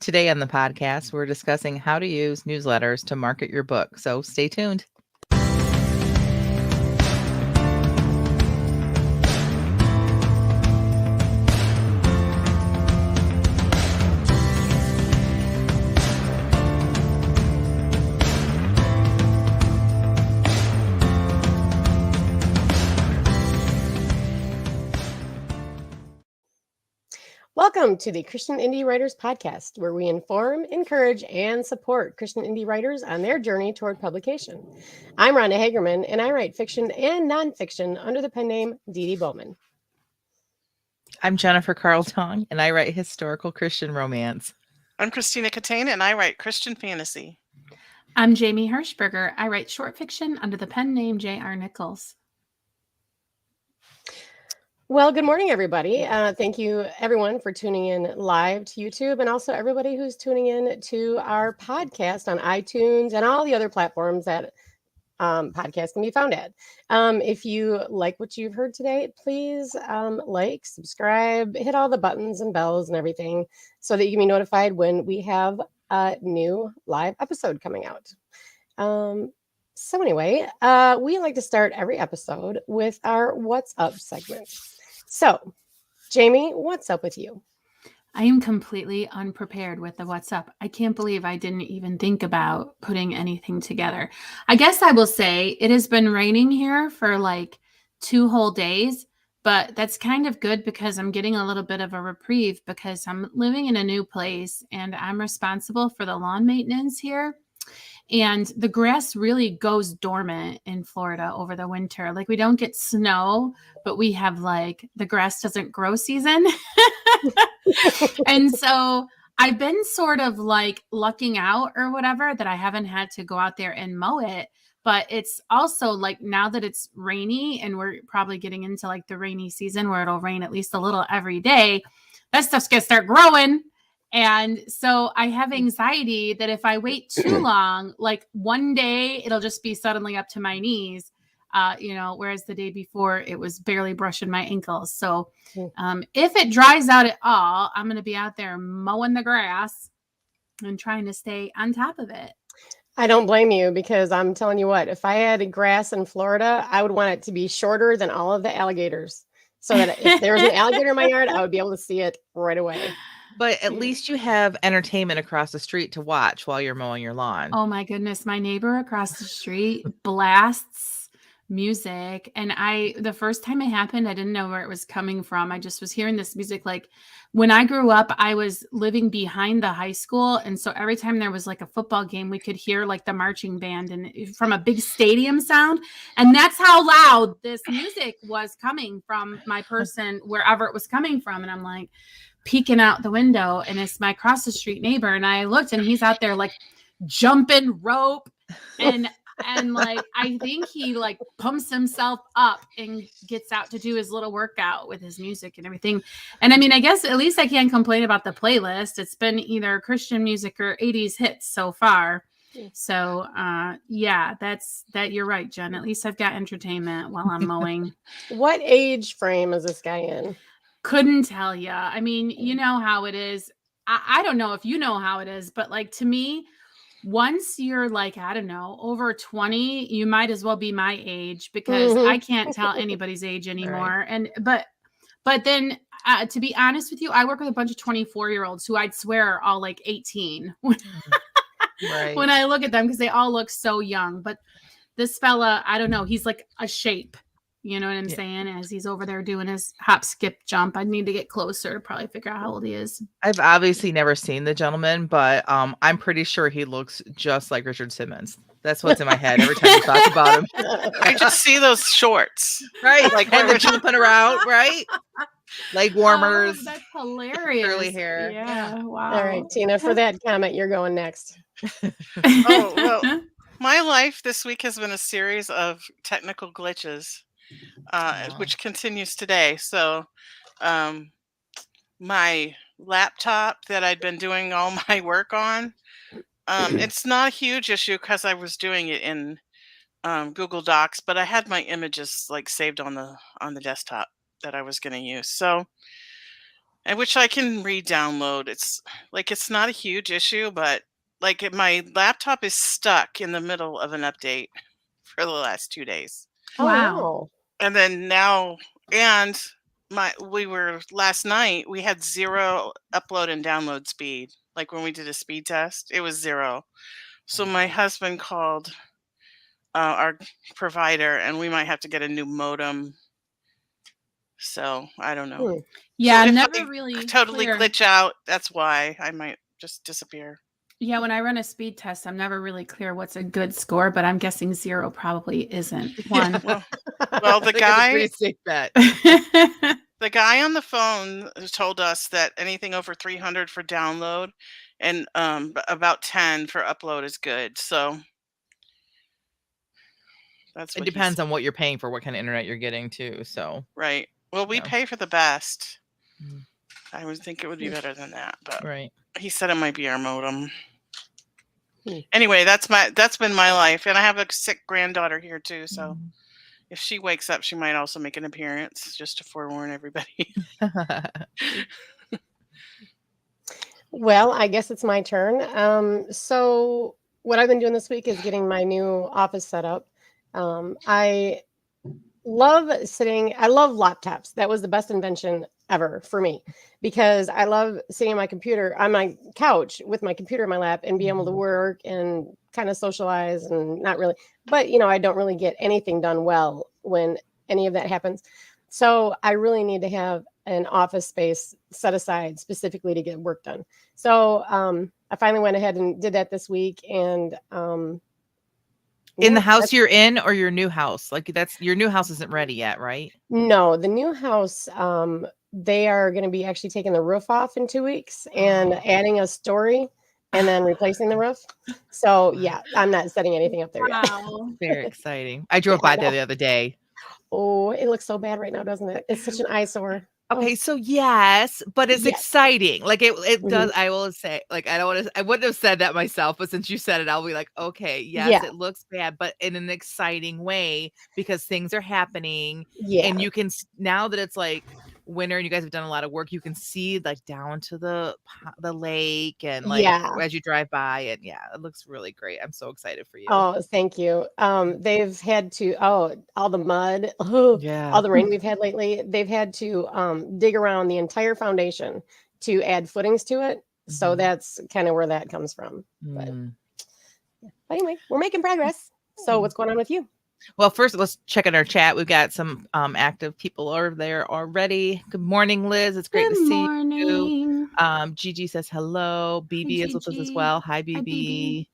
Today on the podcast, we're discussing how to use newsletters to market your book. So stay tuned. Welcome to the Christian Indie Writers Podcast, where we inform, encourage, and support Christian indie writers on their journey toward publication. I'm Rhonda Hagerman, and I write fiction and nonfiction under the pen name Dee Dee Bowman. I'm Jennifer Carltong, and I write historical Christian romance. I'm Christina Catane, and I write Christian fantasy. I'm Jamie Hirschberger. I write short fiction under the pen name J.R. Nichols. Well, good morning, everybody. Thank you, everyone, for tuning in live to YouTube, and also everybody who's tuning in to our podcast on iTunes and all the other platforms that podcasts can be found at. If you like what you've heard today, please like, subscribe, hit all the buttons and bells and everything so that you can be notified when we have a new live episode coming out. So anyway, we like to start every episode with our What's Up segment. So, Jamie, what's up with you? I am completely unprepared with the What's Up. I can't believe I didn't even think about putting anything together. I guess I will say it has been raining here for like 2 whole days, but that's kind of good because I'm getting a little bit of a reprieve because I'm living in a new place and I'm responsible for the lawn maintenance here. And the grass really goes dormant in Florida over the winter. Like we don't get snow, but we have like the grass doesn't grow season. And so I've been sort of like lucking out or whatever that I haven't had to go out there and mow it. But it's also like now that it's rainy and we're probably getting into like the rainy season where it'll rain at least a little every day, that stuff's going to start growing. And so I have anxiety that if I wait too long, like one day it'll just be suddenly up to my knees, whereas the day before it was barely brushing my ankles. So if it dries out at all, I'm going to be out there mowing the grass and trying to stay on top of it. I don't blame you because I'm telling you what, if I had grass in Florida, I would want it to be shorter than all of the alligators so that if there was an alligator in my yard, I would be able to see it right away. But at least you have entertainment across the street to watch while you're mowing your lawn. Oh my goodness. My neighbor across the street blasts music. And the first time it happened, I didn't know where it was coming from. I just was hearing this music. Like when I grew up, I was living behind the high school. And so every time there was like a football game, we could hear like the marching band and from a big stadium sound. And that's how loud this music was coming from my person, wherever it was coming from. And I'm like, peeking out the window, and it's my across the street neighbor, and I looked and he's out there like jumping rope and like I think he like pumps himself up and gets out to do his little workout with his music and everything. And I mean, I guess at least I can't complain about the playlist. It's been either Christian music or 80s hits so far. So that you're right, Jen. At least I've got entertainment while I'm mowing. What age frame is this guy in? Couldn't tell you. I mean, you know how it is. I don't know if you know how it is, but like to me, once you're like, I don't know, over 20, you might as well be my age because I can't tell anybody's age anymore. Right. But then to be honest with you, I work with a bunch of 24-year-olds who I'd swear are all like 18 Right. when I look at them because they all look so young. But this fella, I don't know, he's like a shape. You know what I'm saying? As he's over there doing his hop, skip, jump. I need to get closer to probably figure out how old he is. I've obviously never seen the gentleman, but I'm pretty sure he looks just like Richard Simmons. That's what's in my head every time you talk about him. I just see those shorts. Right. Like and they're jumping around, right? Leg warmers. Oh, that's hilarious. Curly hair. Yeah. Wow. All right, Tina, for that comment, you're going next. Oh, well, my life this week has been a series of technical glitches. Which continues today. So my laptop that I'd been doing all my work on, it's not a huge issue because I was doing it in Google Docs, but I had my images like saved on the desktop that I was going to use. So and which I can re-download. It's not a huge issue, but my laptop is stuck in the middle of an update for the last 2 days. Oh, Wow. wow. And then now, and last night, we had 0 upload and download speed. Like when we did a speed test, it was 0. So my husband called our provider, and we might have to get a new modem. So I don't know. Hmm. Yeah, So I'm if never I really totally clear. glitch out, that's why I might just disappear. Yeah, when I run a speed test, I'm never really clear what's a good score, but I'm guessing 0 probably isn't one. Well, I the think it's a guy pretty safe bet. the guy on the phone told us that anything over 300 for download and about 10 for upload is good. So that's It what he depends said. on what you're paying for, what kind of internet you're getting too. So Right. Well, we Yeah. pay for the best. Mm. I would think it would be better than that, but right. he said it might be our modem. Hmm. Anyway, that's been my life, and I have a sick granddaughter here too. So Mm. if she wakes up, she might also make an appearance, just to forewarn everybody. Well, I guess it's my turn. So what I've been doing this week is getting my new office set up. I love laptops. That was the best invention ever for me because I love sitting on my computer on my couch with my computer in my lap and be able to Mhm. work and kind of socialize and not really, but I don't really get anything done well when any of that happens. So I really need to have an office space set aside specifically to get work done. So I finally went ahead and did that this week. And In the yeah, house you're in or your new house? Like that's your new house isn't ready yet, right? no, the new house, they are going to be actually taking the roof off in 2 weeks and adding a story and then replacing the roof. So yeah, I'm not setting anything up there yet. Wow. Very exciting. I drove Yeah, I by there know. the other day. Oh, it looks so bad right now, doesn't it? It's such an eyesore. Okay, so yes, but it's Yes. exciting. Like it Mhm. does. I will say, like I wouldn't have said that myself, but since you said it, I'll be like, okay, yes, Yeah. it looks bad, but in an exciting way because things are happening, Yeah. and you can now that it's like winter and you guys have done a lot of work, you can see like down to the lake and like Yeah. as you drive by, and yeah, it looks really great. I'm so excited for you. Oh, thank you. They've had to, all the mud, all Yeah. the rain we've had lately, they've had to dig around the entire foundation to add footings to it. So Mhm. that's kind of where that comes from. But Mm. anyway, we're making progress. So what's going on with you? Well, first, let's check in our chat. We've got some active people over there already. Good morning, Liz. It's great to Good see you. morning. Gigi says hello. BB is with us as Gigi. well. Hi, Hi, BB.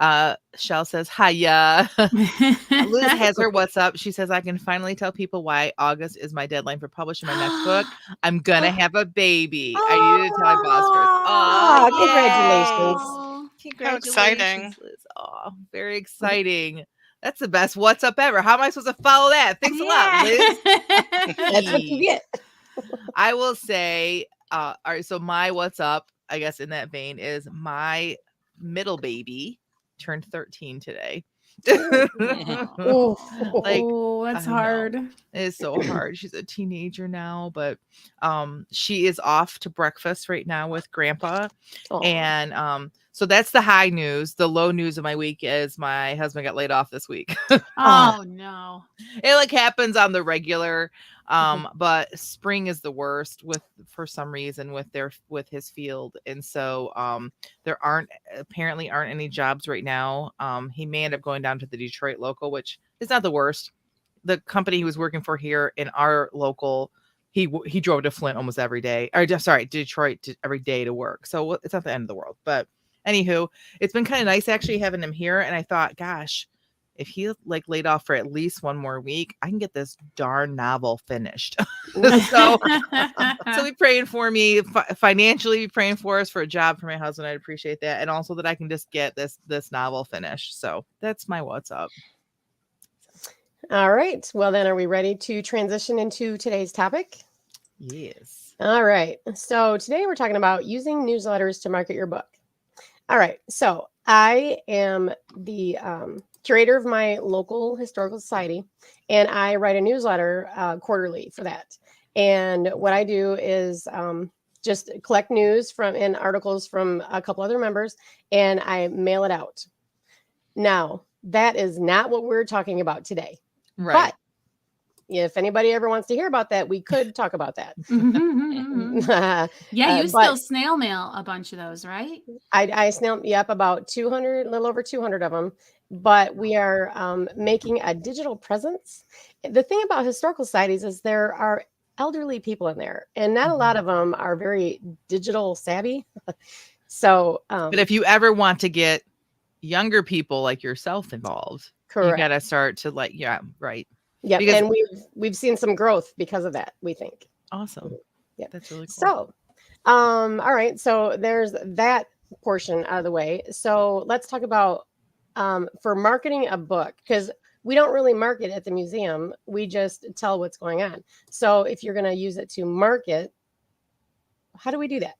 BB. Shell says hiya. Liz has her what's up. She says, I can finally tell people why August is my deadline for publishing my next book. I'm gonna have a baby. I need to tell my boss first. Oh, Oh, congratulations. Oh, Congratulations, exciting. Liz. Oh, very exciting. That's the best what's up ever. How am I supposed to follow that? Thanks a lot, Liz. That's what you get. I will say, all right, so my what's up, I guess in that vein, is my middle baby turned 13 today. Ooh. Like, Oh, that's I know. hard. It is so hard. She's a teenager now, but she is off to breakfast right now with grandpa. Aw. And so that's the high news. The low news of my week is my husband got laid off this week. Oh no. It like happens on the regular. But spring is the worst for some reason with his field. And so there apparently aren't any jobs right now. He may end up going down to the Detroit local, which is not the worst. The company he was working for here in our local, he drove to Flint almost every day, or sorry, Detroit every day to work. So it's not the end of the world. But anywho, it's been kind of nice actually having him here. And I thought, gosh, if he like laid off for at least one more week, I can get this darn novel finished. so be praying for me financially, be praying for us for a job for my husband. I'd appreciate that. And also that I can just get this novel finished. So that's my what's up. All right. Well, then are we ready to transition into today's topic? Yes. All right. So today we're talking about using newsletters to market your book. All right. So I am the curator of my local historical society, and I write a newsletter quarterly for that. And what I do is just collect news from and articles from a couple other members, and I mail it out. Now, that is not what we're talking about today. Right. But if anybody ever wants to hear about that, we could talk about that. Yeah, you but still snail mail a bunch of those, right? I snailed up about 200, a little over 200 of them. But we are making a digital presence. The thing about historical societies is there are elderly people in there, and not a lot of them are very digital savvy. So, But if you ever want to get younger people like yourself involved, you got to start to like, yeah, right. Yeah, Because and we've seen some growth because of that, we think. awesome. Yeah, that's really cool. So, all right, so there's that portion out of the way. So let's talk about for marketing a book, because we don't really market at the museum. We just tell what's going on. So if you're going to use it to market, how do we do that?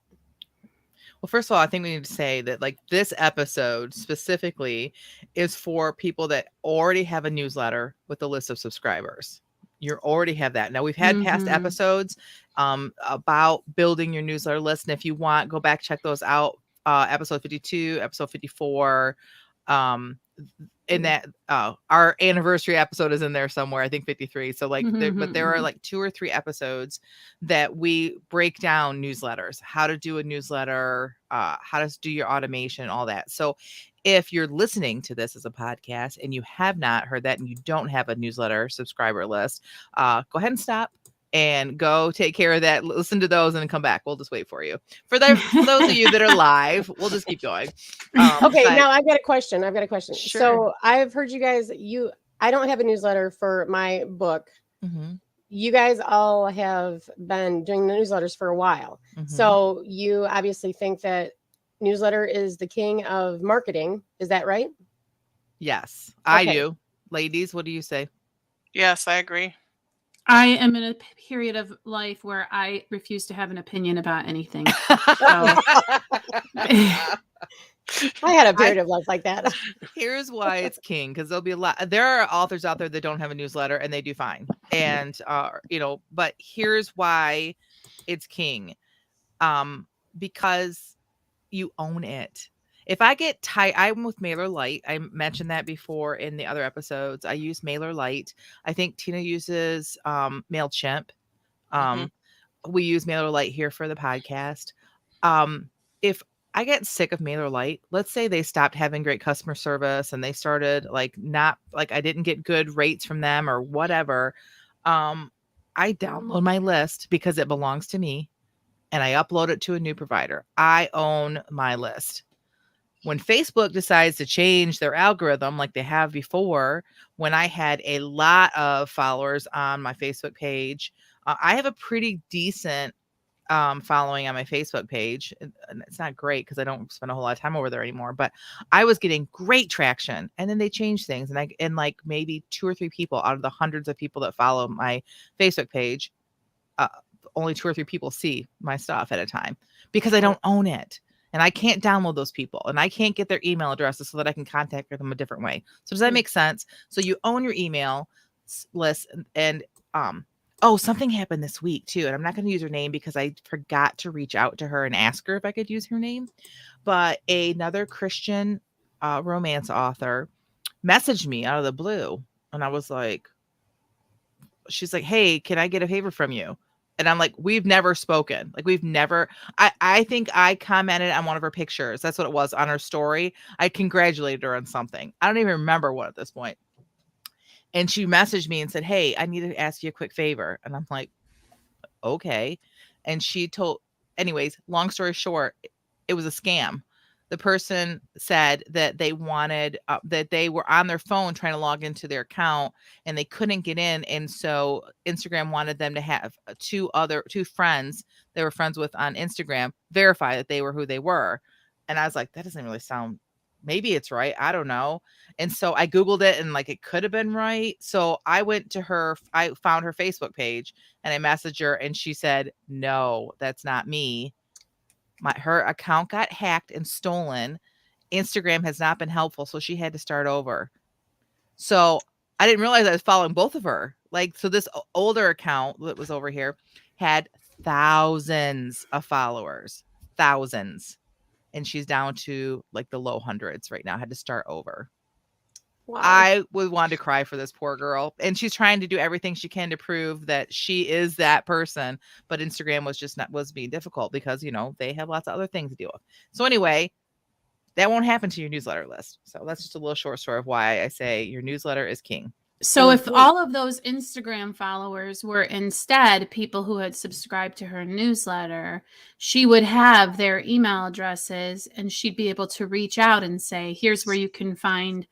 Well, first of all, I think we need to say that like this episode specifically is for people that already have a newsletter with a list of subscribers. You already have that. Now we've had past episodes about building your newsletter list. And if you want, go back, check those out. Episode 52, episode 54. In that our anniversary episode is in there somewhere, I think 53. So like but there are like 2 or 3 episodes that we break down newsletters, how to do a newsletter, how to do your automation, all that. So if you're listening to this as a podcast and you have not heard that and you don't have a newsletter subscriber list, go ahead and stop and go take care of that. Listen to those and then come back. We'll just wait for you. For those of you that are live, we'll just keep going. Okay, now I've got a question. Sure. So I've heard you guys, I don't have a newsletter for my book. You guys all have been doing the newsletters for a while. So you obviously think that newsletter is the king of marketing. Is that right? Yes, I do. Ladies, what do you say? Yes, I agree. I am in a period of life where I refuse to have an opinion about anything. I had a period of life like that. Here's why it's king, because there'll be a lot. There are authors out there that don't have a newsletter and they do fine. And but here's why it's king. Because you own it. If I get tight, I'm with MailerLite. I mentioned that before in the other episodes. I use MailerLite. I think Tina uses MailChimp. We use MailerLite here for the podcast. If I get sick of MailerLite, let's say they stopped having great customer service and they started I didn't get good rates from them or whatever. I download my list because it belongs to me and I upload it to a new provider. I own my list. When Facebook decides to change their algorithm like they have before, when I had a lot of followers on my Facebook page, I have a pretty decent following on my Facebook page. And it's not great because I don't spend a whole lot of time over there anymore, but I was getting great traction. And then they changed things. And like maybe 2 or 3 people out of the hundreds of people that follow my Facebook page, only 2 or 3 people see my stuff at a time because I don't own it. And I can't download those people and I can't get their email addresses so that I can contact them a different way. So does that make sense? So you own your email list and something happened this week too. And I'm not going to use her name because I forgot to reach out to her and ask her if I could use her name. But another Christian romance author messaged me out of the blue. And I was like, she's like, hey, can I get a favor from you? And I'm like, we've never spoken. Like we've never, I think I commented on one of her pictures. That's what it was on her story. I congratulated her on something. I don't even remember what at this point. And she messaged me and said, hey, I need to ask you a quick favor. And I'm like, okay. And anyways, long story short, it was a scam. The person said that they wanted, that they were on their phone trying to log into their account and they couldn't get in. And so Instagram wanted them to have 2 friends they were friends with on Instagram verify that they were who they were. And I was like, that doesn't really sound, maybe it's right. I don't know. And so I Googled it and like, it could have been right. So I went to her, I found her Facebook page and I messaged her and she said, no, that's not me. Her account got hacked and stolen. Instagram has not been helpful, so she had to start over. So I didn't realize I was following both of her. Like, so this older account that was over here had thousands of followers, thousands. And she's down to like the low hundreds right now. Had to start over. Wow. I would want to cry for this poor girl. And she's trying to do everything she can to prove that she is that person. But Instagram was being difficult because, they have lots of other things to deal with. So anyway, that won't happen to your newsletter list. So that's just a little short story of why I say your newsletter is king. So if all of those Instagram followers were instead people who had subscribed to her newsletter, she would have their email addresses and she'd be able to reach out and say, here's where you can find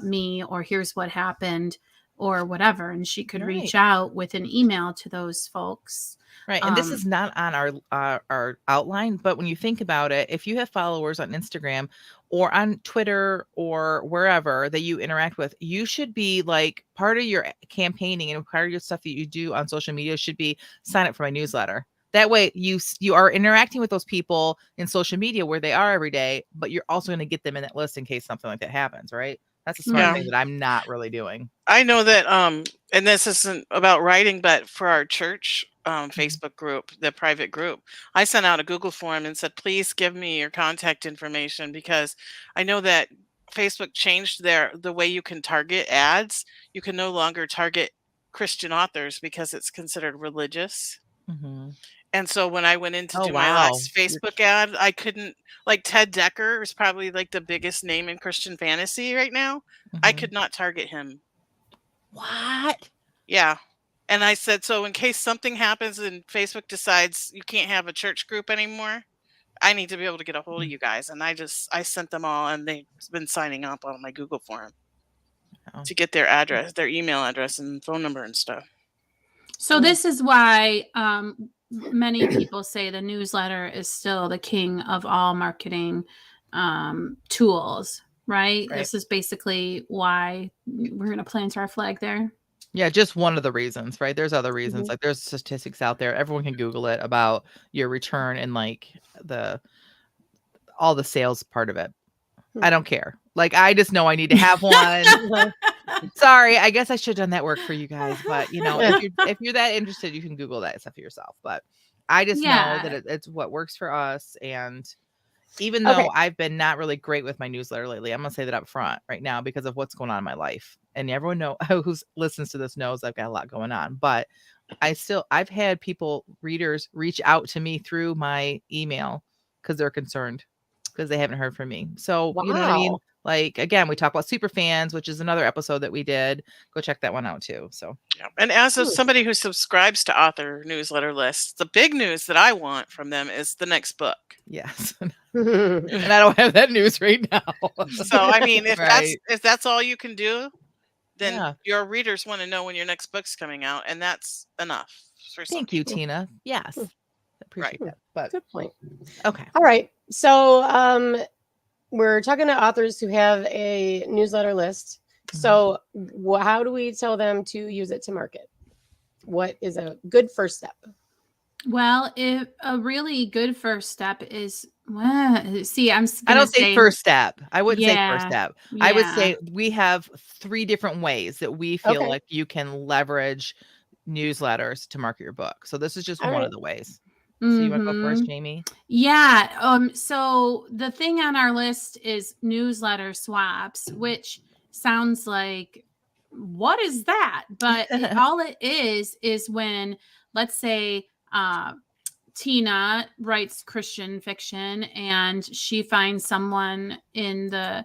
me, or here's what happened, or whatever. And she could reach out with an email to those folks. Right. And this is not on our outline, but when you think about it, if you have followers on Instagram or on Twitter or wherever that you interact with, you should be like part of your campaigning and part of your stuff that you do on social media should be sign up for my newsletter. That way you are interacting with those people in social media where they are every day, but you're also going to get them in that list in case something like that happens, right? That's a smart thing that I'm not really doing. I know that, and this isn't about writing, but for our church Facebook group, the private group, I sent out a Google form and said, please give me your contact information, because I know that Facebook changed the way you can target ads. You can no longer target Christian authors because it's considered religious. Mm-hmm. And so when I went in to do my last Facebook ad, I couldn't, like Ted Decker is probably like the biggest name in Christian fantasy right now. Mm-hmm. I could not target him. What? Yeah. And I said, so in case something happens and Facebook decides you can't have a church group anymore, I need to be able to get a hold of you guys. And I sent them all, and they've been signing up on my Google form to get their address, their email address and phone number and stuff. So this is why many people say the newsletter is still the king of all marketing tools, right? This is basically why we're going to plant our flag there. Yeah, just one of the reasons, right? There's other reasons. Like there's statistics out there. Everyone can Google it about your return and like all the sales part of it. I don't care. Like I just know I need to have one. Sorry, I guess I should have done that work for you guys, but if you're that interested, you can Google that stuff for yourself. But I just know that it's what works for us. And even though I've been not really great with my newsletter lately, I'm gonna say that up front right now because of what's going on in my life. And everyone who listens to this knows I've got a lot going on. But I've had readers reach out to me through my email because they're concerned because they haven't heard from me. So you know what I mean? Like, again, we talk about super fans, which is another episode that we did. Go check that one out too. So, yeah. And as of somebody who subscribes to author newsletter lists, the big news that I want from them is the next book. Yes. And I don't have that news right now. So, I mean, if that's all you can do, then your readers want to know when your next book's coming out. And that's enough. Thank you, Tina. Yes. Appreciate that. But good point. Okay. All right. So, we're talking to authors who have a newsletter list. So how do we tell them to use it to market? What is a good first step? Well, if a really good first step is, I don't say first step. I wouldn't say first step. Yeah. I would say we have 3 different ways that we feel like you can leverage newsletters to market your book. So this is just one of the ways. So you want to go first, Jamie? Yeah. So the thing on our list is newsletter swaps, which sounds like, what is that? But all it is when, let's say, Tina writes Christian fiction and she finds someone in the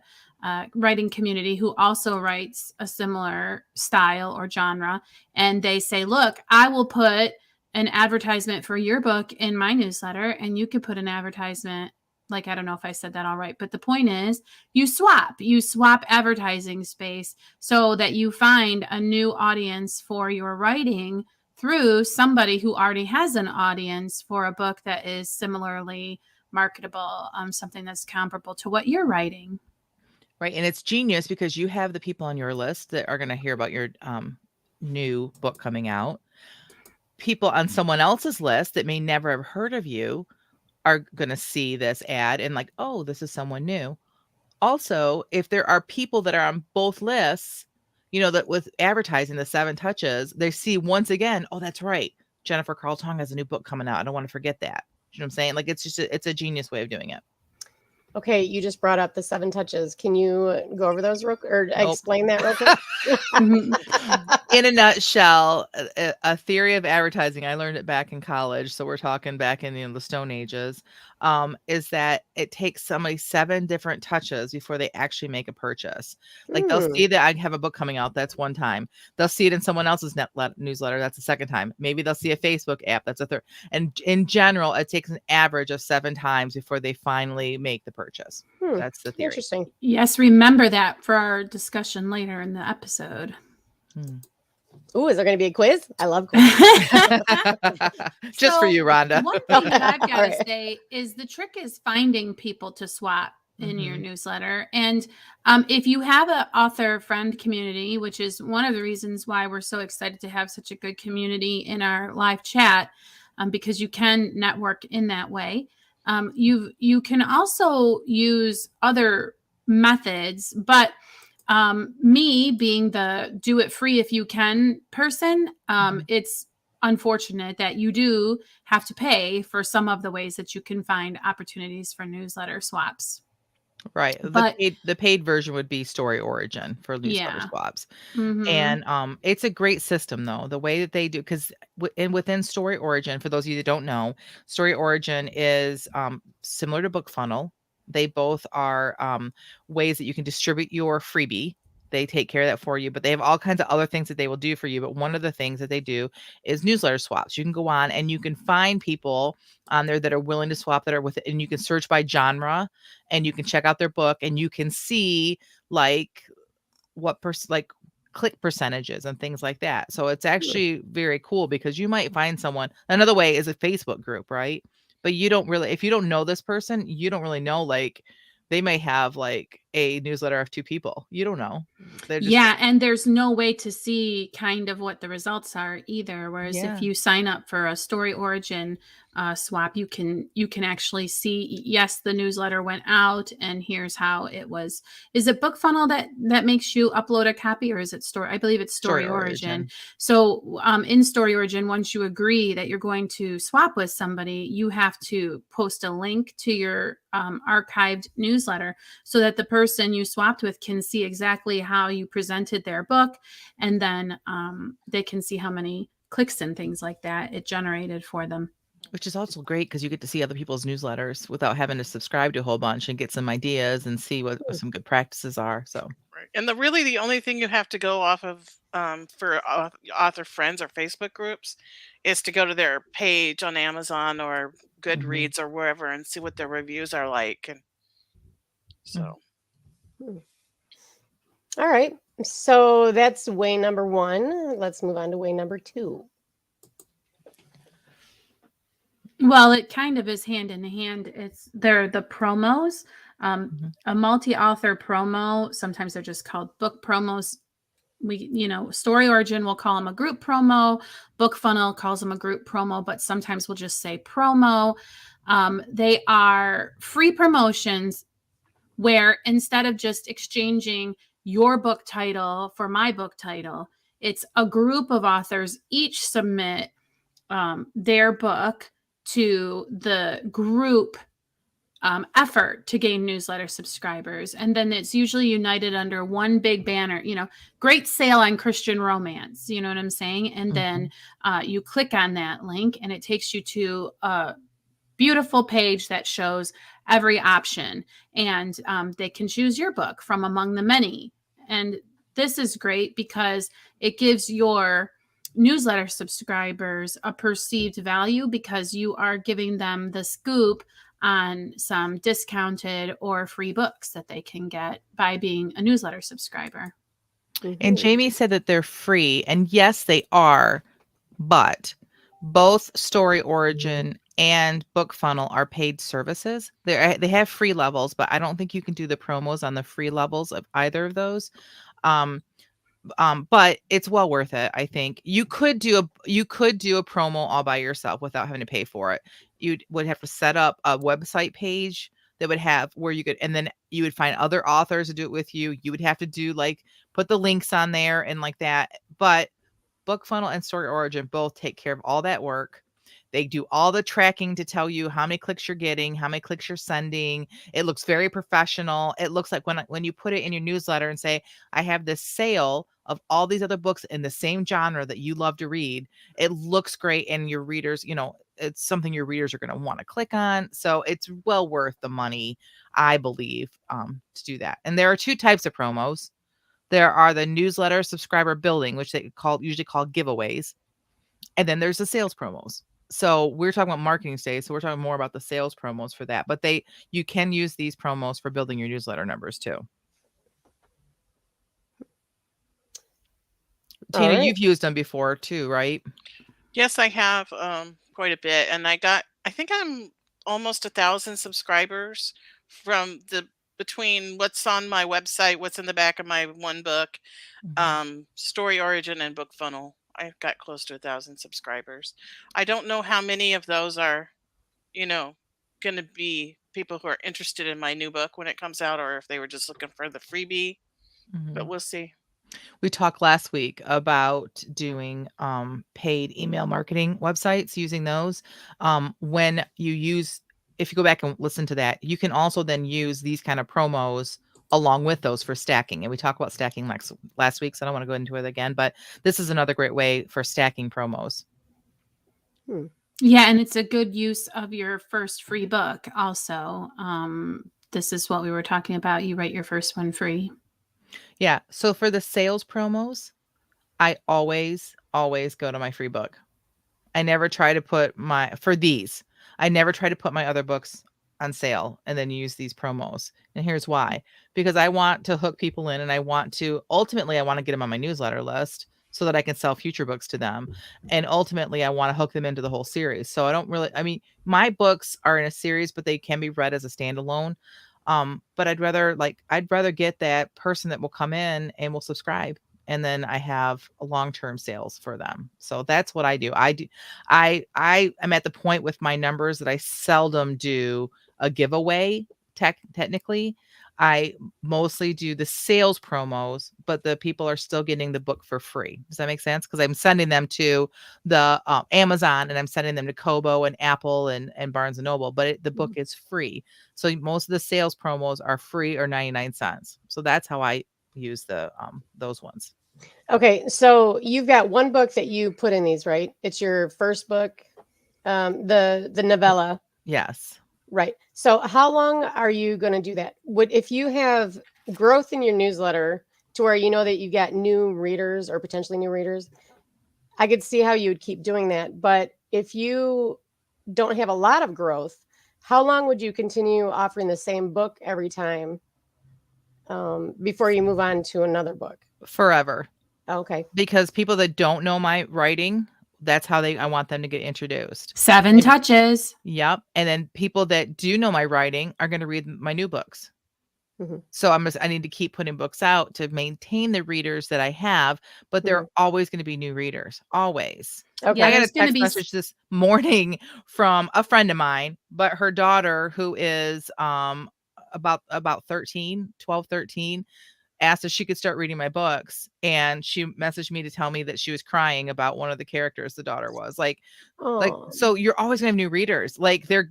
writing community who also writes a similar style or genre. And they say, look, I will put an advertisement for your book in my newsletter, and you could put an advertisement, like, I don't know if I said that all right, but the point is you swap advertising space so that you find a new audience for your writing through somebody who already has an audience for a book that is similarly marketable, something that's comparable to what you're writing. Right. And it's genius because you have the people on your list that are going to hear about your new book coming out. People on someone else's list that may never have heard of you are going to see this ad and like, oh, this is someone new. Also, if there are people that are on both lists, that with advertising the 7 touches, they see once again, oh, that's right. Jennifer Carl Tong has a new book coming out. I don't want to forget that. You know what I'm saying? Like, it's just it's a genius way of doing it. Okay, you just brought up the 7 touches. Can you go over those or Nope. explain that real quick? In a nutshell, a theory of advertising, I learned it back in college, so we're talking back in the Stone Ages, is that it takes somebody 7 different touches before they actually make a purchase. Like, they'll see that I have a book coming out, that's one time. They'll see it in someone else's newsletter, that's the second time. Maybe they'll see a Facebook app, that's a third. And in general, it takes an average of 7 times before they finally make the purchase. That's the theory. Interesting. Yes, remember that for our discussion later in the episode. Ooh, is there going to be a quiz? I love quizzes. Just for you, Rhonda. One thing that I've got to Alright. say is the trick is finding people to swap in your Mhm. newsletter. And if you have an author friend community, which is one of the reasons why we're so excited to have such a good community in our live chat, because you can network in that way. You can also use other methods, but me being the do it free if you can person, it's unfortunate that you do have to pay for some of the ways that you can find opportunities for newsletter swaps. Right. But The paid version would be Story Origin for newsletter Yeah. swaps. Mhm. And it's a great system though. The way that they do, because within Story Origin, for those of you that don't know, Story Origin is similar to BookFunnel. They both are ways that you can distribute your freebie. They take care of that for you, but they have all kinds of other things that they will do for you. But one of the things that they do is newsletter swaps. You can go on and you can find people on there that are willing to swap, that are with it, and you can search by genre and you can check out their book and you can see like what like click percentages and things like that. So it's actually very cool because you might find someone. Another way is a Facebook group, right? But you don't really, if you don't know this person, you don't really know, like they may have like a newsletter of 2 people. You don't know. They're just Yeah, and there's no way to see kind of what the results are either. Whereas Yeah. if you sign up for a Story Origin swap, you can actually see, yes, the newsletter went out, and here's how it was. Is it BookFunnel that makes you upload a copy, or is it Story? I believe it's Story Origin. So in Story Origin, once you agree that you're going to swap with somebody, you have to post a link to your archived newsletter so that the person you swapped with can see exactly how you presented their book, and then they can see how many clicks and things like that it generated for them. Which is also great because you get to see other people's newsletters without having to subscribe to a whole bunch and get some ideas and see what some good practices are. So Right. And the only thing you have to go off of for author friends or Facebook groups is to go to their page on Amazon or Goodreads or wherever and see what their reviews are like. And so, All right. So that's way number 1. Let's move on to way number 2. Well, it kind of is hand in hand. They're the promos. A multi-author promo, sometimes they're just called book promos. Story Origin will call them a group promo. BookFunnel calls them a group promo, but sometimes we'll just say promo. They are free promotions where instead of just exchanging your book title for my book title, it's a group of authors each submit their book to the group effort to gain newsletter subscribers. And then it's usually united under one big banner, great sale on Christian romance, you know what I'm saying? And then you click on that link and it takes you to a beautiful page that shows every option, and they can choose your book from among the many. And this is great because it gives your newsletter subscribers a perceived value because you are giving them the scoop on some discounted or free books that they can get by being a newsletter subscriber. And Jamie said that they're free, and yes, they are, but both Story Origin and BookFunnel are paid services. They have free levels, but I don't think you can do the promos on the free levels of either of those. But it's well worth it. I think you could do a promo all by yourself without having to pay for it. You would have to set up a website page that would have where you could, and then you would find other authors to do it with you. You would have to do put the links on there and like that. But BookFunnel and Story Origin both take care of all that work. They do all the tracking to tell you how many clicks you're getting, how many clicks you're sending. It looks very professional. It looks like when you put it in your newsletter and say, I have this sale of all these other books in the same genre that you love to read, it looks great. And your readers, it's something your readers are going to want to click on. So it's well worth the money, I believe, to do that. And there are two types of promos. There are the newsletter subscriber building, which they usually call giveaways. And then there's the sales promos. So we're talking about marketing today. So we're talking more about the sales promos for that. But you can use these promos for building your newsletter numbers too. Tina, right. you've used them before too, right? Yes, I have quite a bit, and I think I'm almost 1,000 subscribers from between what's on my website, what's in the back of my one book, Story Origin and BookFunnel. I've got close to 1,000 subscribers. I don't know how many of those are, going to be people who are interested in my new book when it comes out, or if they were just looking for the freebie, but we'll see. We talked last week about doing paid email marketing websites, using those. If you go back and listen to that, you can also then use these kind of promos along with those for stacking. And we talked about stacking last week, so I don't want to go into it again, but this is another great way for stacking promos. Yeah, and it's a good use of your first free book also. This is what we were talking about. You write your first one free. Yeah. So for the sales promos, I always go to my free book. I never try to put my other books on sale and then use these promos. And here's why. Because I want to hook people in, and I want to get them on my newsletter list so that I can sell future books to them. And ultimately I want to hook them into the whole series. So my books are in a series, but they can be read as a standalone. But I'd rather get that person that will come in and will subscribe. And then I have a long-term sales for them. So that's what I do. I am at the point with my numbers that I seldom do a giveaway. Technically, I mostly do the sales promos, but the people are still getting the book for free. Does that make sense? Because I'm sending them to the Amazon, and I'm sending them to Kobo and Apple and Barnes and Noble, but the book is free. So most of the sales promos are free or 99 cents. So that's how I use those ones. Okay, so you've got one book that you put in these, right? It's your first book, the novella. Yes. Right. So how long are you going to do that? If you have growth in your newsletter to where you know that you got new readers or potentially new readers, I could see how you would keep doing that. But if you don't have a lot of growth, how long would you continue offering the same book every time before you move on to another book? Forever. Okay. Because people that don't know my writing, that's how I want them to get introduced. 7 touches. Yep. And then people that do know my writing are going to read my new books. So I need to keep putting books out to maintain the readers that I have, but there are always going to be new readers. Always. Okay. I got a text message this morning from a friend of mine, but her daughter, who is about 13, asked if she could start reading my books, and she messaged me to tell me that she was crying about one of the characters the daughter was like. So you're always gonna have new readers. Like they're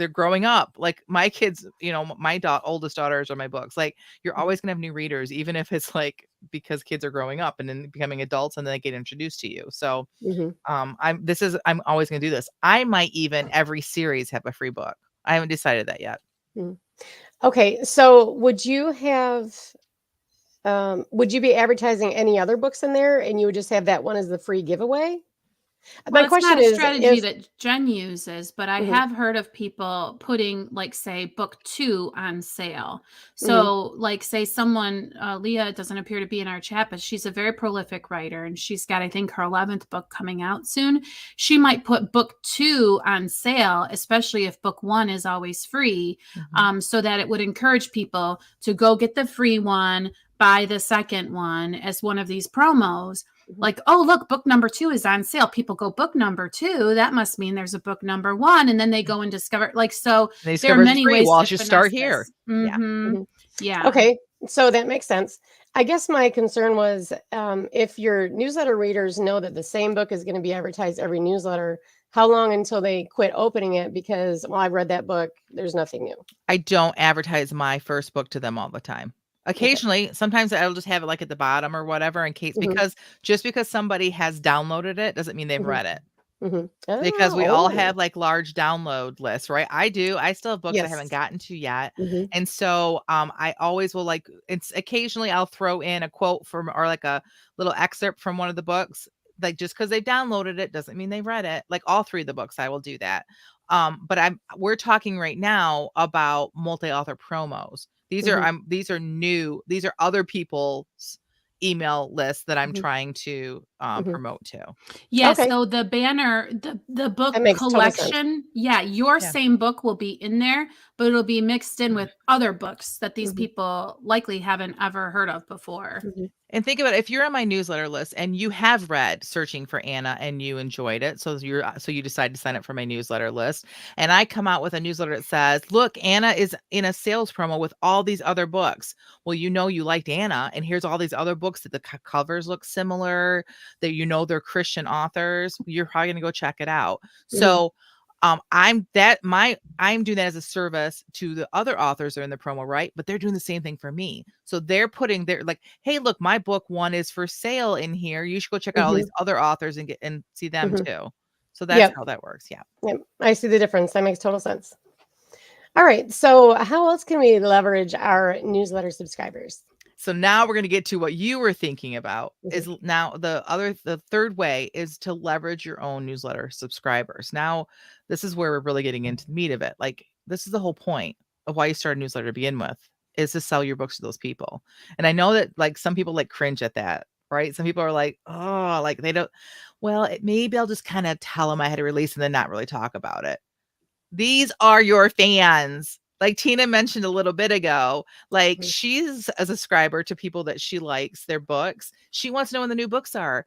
growing up. Like my kids, my oldest daughters are my books. Like you're always gonna have new readers, even if it's like because kids are growing up and then becoming adults and then they get introduced to you. So I'm always gonna do this. I might even every series have a free book. I haven't decided that yet. Okay, so would you be advertising any other books in there, and you would just have that one as the free giveaway? Well, My question not a is strategy that Jen uses, but I have heard of people putting, like, say, book 2 on sale. So, like, say someone, Leah doesn't appear to be in our chat, but she's a very prolific writer, and she's got, I think, her 11th book coming out soon. She might put book 2 on sale, especially if book 1 is always free, so that it would encourage people to go get the free one, buy the second one as one of these promos. Like, oh, look, book number 2 is on sale. People go, book number 2. That must mean there's a book number 1. And then they go and discover, like, so there are many ways to you start here. Yeah. Okay. So that makes sense. I guess my concern was if your newsletter readers know that the same book is going to be advertised every newsletter, how long until they quit opening it? Because, well, I've read that book. There's nothing new. I don't advertise my first book to them all the time. Occasionally, sometimes I'll just have it like at the bottom or whatever in case, Mhm. because just because somebody has downloaded it doesn't mean they've Mhm. read it. Because Oh, we all have like large download lists, right? I do. I still have books I haven't yes. gotten to yet. Mhm. And so I always will like it's occasionally I'll throw in a quote from or like a little excerpt from one of the books. Like just because they downloaded it doesn't mean they read it. Like all three of the books, I will do that. But we're talking right now about multi-author promos. These are Mhm. these are new, these are other people's email lists that I'm Mhm. trying to Mhm. promote to. Yeah, Okay. so the banner, the book That makes total sense. collection, yeah, your Yeah. same book will be in there, but it'll be mixed in with other books that these Mhm. people likely haven't ever heard of before. Mhm. And think about it, if you're on my newsletter list and you have read Searching for Anna and you enjoyed it, so you decide to sign up for my newsletter list, and I come out with a newsletter that says, "Look, Anna is in a sales promo with all these other books." Well, you know you liked Anna, and here's all these other books that the covers look similar, that you know they're Christian authors. You're probably gonna go check it out. Mhm. So I'm doing that as a service to the other authors that are in the promo, right? But they're doing the same thing for me. So they're putting their like, hey, look, my book one is for sale in here. You should go check out all these Mhm. other authors and get and see them Mhm. too. So that's Yep. how that works. Yeah. Yep. I see the difference. That makes total sense. All right. So, how else can we leverage our newsletter subscribers? So now we're going to get to what you were thinking about Mhm. is now the third way is to leverage your own newsletter subscribers. Now, this is where we're really getting into the meat of it. Like this is the whole point of why you start a newsletter to begin with is to sell your books to those people. And I know that like some people like cringe at that, right? Some people are like, oh, like they don't, well, maybe I'll just kind of tell them I had a release and then not really talk about it. These are your fans. Like Tina mentioned a little bit ago, like Mhm. she's a subscriber to people that she likes their books. She wants to know when the new books are.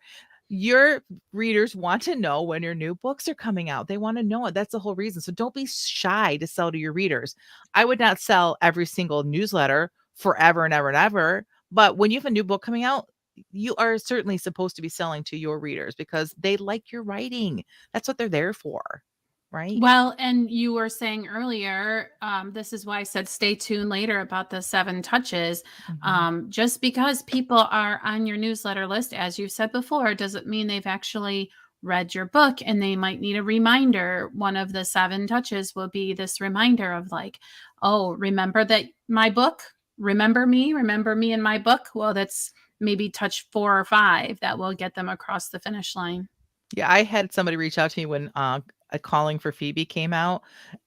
Your readers want to know when your new books are coming out. They want to know it. That's the whole reason. So don't be shy to sell to your readers. I would not sell every single newsletter forever and ever and ever. But when you have a new book coming out, you are certainly supposed to be selling to your readers because they like your writing. That's what they're there for. Right. Well, and you were saying earlier, this is why I said stay tuned later about the 7 touches. Mhm. Just because people are on your newsletter list, as you said before, doesn't mean they've actually read your book and they might need a reminder. One of the 7 touches will be this reminder of like, oh, remember that my book? Remember me and my book? Well, that's maybe touch 4 or 5 that will get them across the finish line. Yeah, I had somebody reach out to me when, a Calling for Phoebe came out,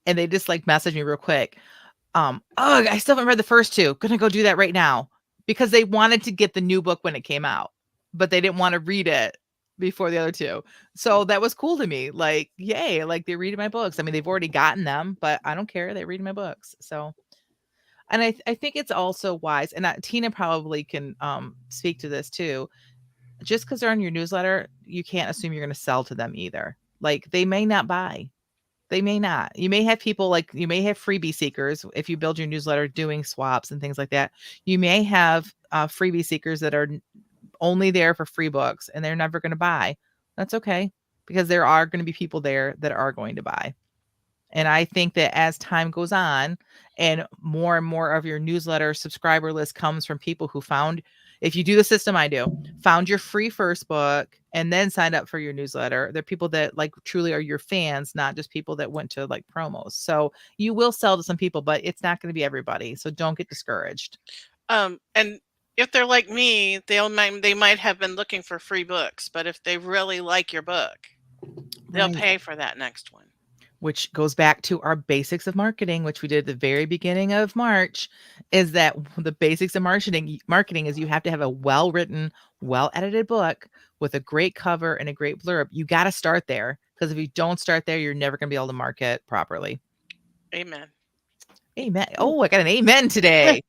and they just, like, messaged me real quick. "Oh, I still haven't read the first 2. Gonna go do that right now." Because they wanted to get the new book when it came out, but they didn't wanna read it before the other 2. So that was cool to me, like, yay, like, they're reading my books. I mean, they've already gotten them, but I don't care, they're reading my books, so and I think it's also wise, and, Tina probably can, speak to this too. Just because 'cause they're on your newsletter, you can't assume you're gonna sell to them either. Like, they may not buy. They may not. You may have people like you may have freebie seekers if you build your newsletter doing swaps and things like that. You may have, freebie seekers that are only there for free books, and they're never gonna buy. That's okay, because there are gonna be people there that are going to buy. And I think that as time goes on and more of your newsletter subscriber list comes from people who found, if you do the system I do, found your free first book and then signed up for your newsletter, they're people that like truly are your fans, not just people that went to like promos. So you will sell to some people, but it's not going to be everybody. So don't get discouraged. And if they're like me, they might have been looking for free books, but if they really like your book, they'll Right. pay for that next one. Which goes back to our basics of marketing, which we did at the very beginning of March, is that the basics of marketing is you have to have a well-written, well-edited book with a great cover and a great blurb. You got to start there because if you don't start there, you're never going to be able to market properly. Amen. Amen. Oh, I got an amen today.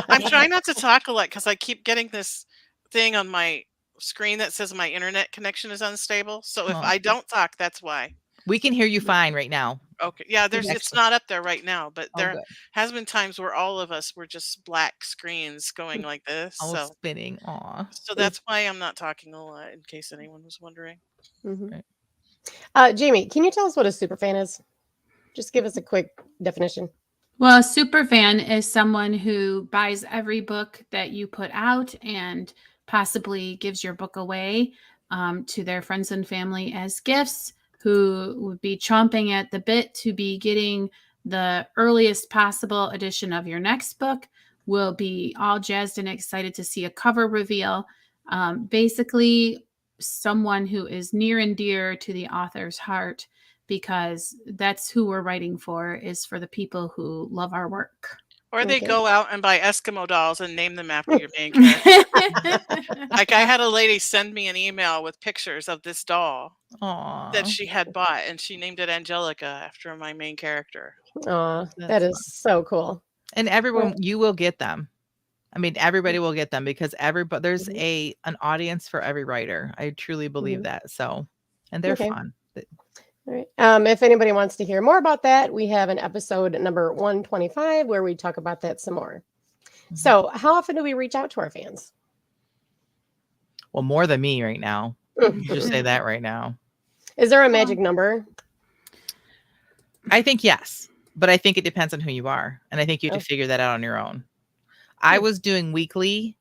I'm Yeah. trying not to talk a lot because I keep getting this thing on my screen that says my internet connection is unstable. So if Oh, I don't talk, that's why. we can hear you fine right now. Okay. Yeah, it's Excellent. not up there right now, but Oh, there good. has been times where all of us were just black screens going like this. Oh, spinning. Aw. So that's why I'm not talking a lot, in case anyone was wondering. Mhm. Right. Jamie, can you tell us what a super fan is? Just give us a quick definition. Well, a super fan is someone who buys every book that you put out and possibly gives your book away to their friends and family as gifts, who would be chomping at the bit to be getting the earliest possible edition of your next book, will be all jazzed and excited to see a cover reveal. Basically, someone who is near and dear to the author's heart, because that's who we're writing for, is for the people who love our work. Or they Okay. go out and buy Eskimo dolls and name them after your main character. Like I had a lady send me an email with pictures of this doll that Aw. she had bought, and she named it Angelica after my main character. Aw, that That's is so cool. And everyone, you will get them. I mean, everybody will get them because there's Mhm. an audience for every writer. I truly believe Mhm. that. So, and they're Okay. fun. All right. If anybody wants to hear more about that, we have an episode number 125 where we talk about that some more. Mhm. So, how often do we reach out to our fans? Well, more than me right now. Just say that right now. Is there a magic number? I think yes, but I think it depends on who you are, and I think you have Oh. to figure that out on your own. I was doing weekly,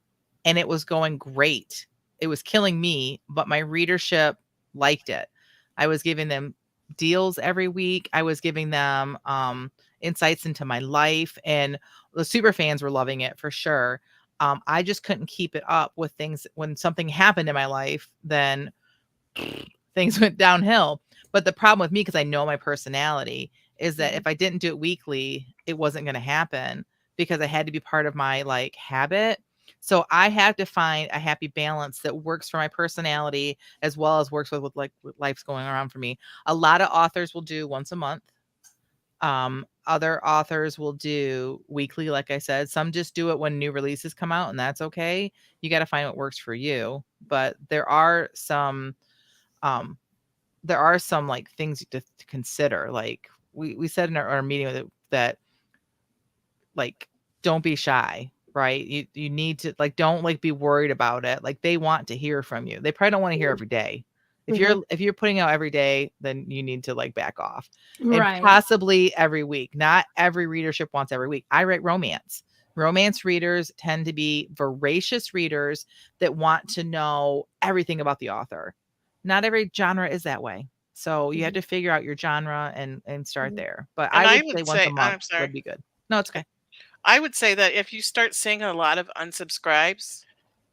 and it was going great. It was killing me, but my readership liked it. I was giving them deals every week. I was giving them insights into my life, and the super fans were loving it for sure. I just couldn't keep it up with things. When something happened in my life, then things went downhill. But the problem with me, because I know my personality, is that if I didn't do it weekly, it wasn't going to happen because I had to be part of my like habit. So I have to find a happy balance that works for my personality as well as works with like what life's going around for me. A lot of authors will do once a month. Other authors will do weekly, like I said. Some just do it when new releases come out, and that's okay. You got to find what works for you. But there are some like things to consider. Like we said in our meeting with it, that like don't be shy, right? You need to like don't like be worried about it. Like they want to hear from you. They probably don't want to hear every day. If you're putting out every day, then you need to like back off. And Right. possibly every week. Not every readership wants every week. I write romance. Romance readers tend to be voracious readers that want to know everything about the author. Not every genre is that way. So you have to figure out your genre and start there. But And I I would say would once a say, month I'm sorry. would be good. No, it's okay. I would say that if you start seeing a lot of unsubscribes,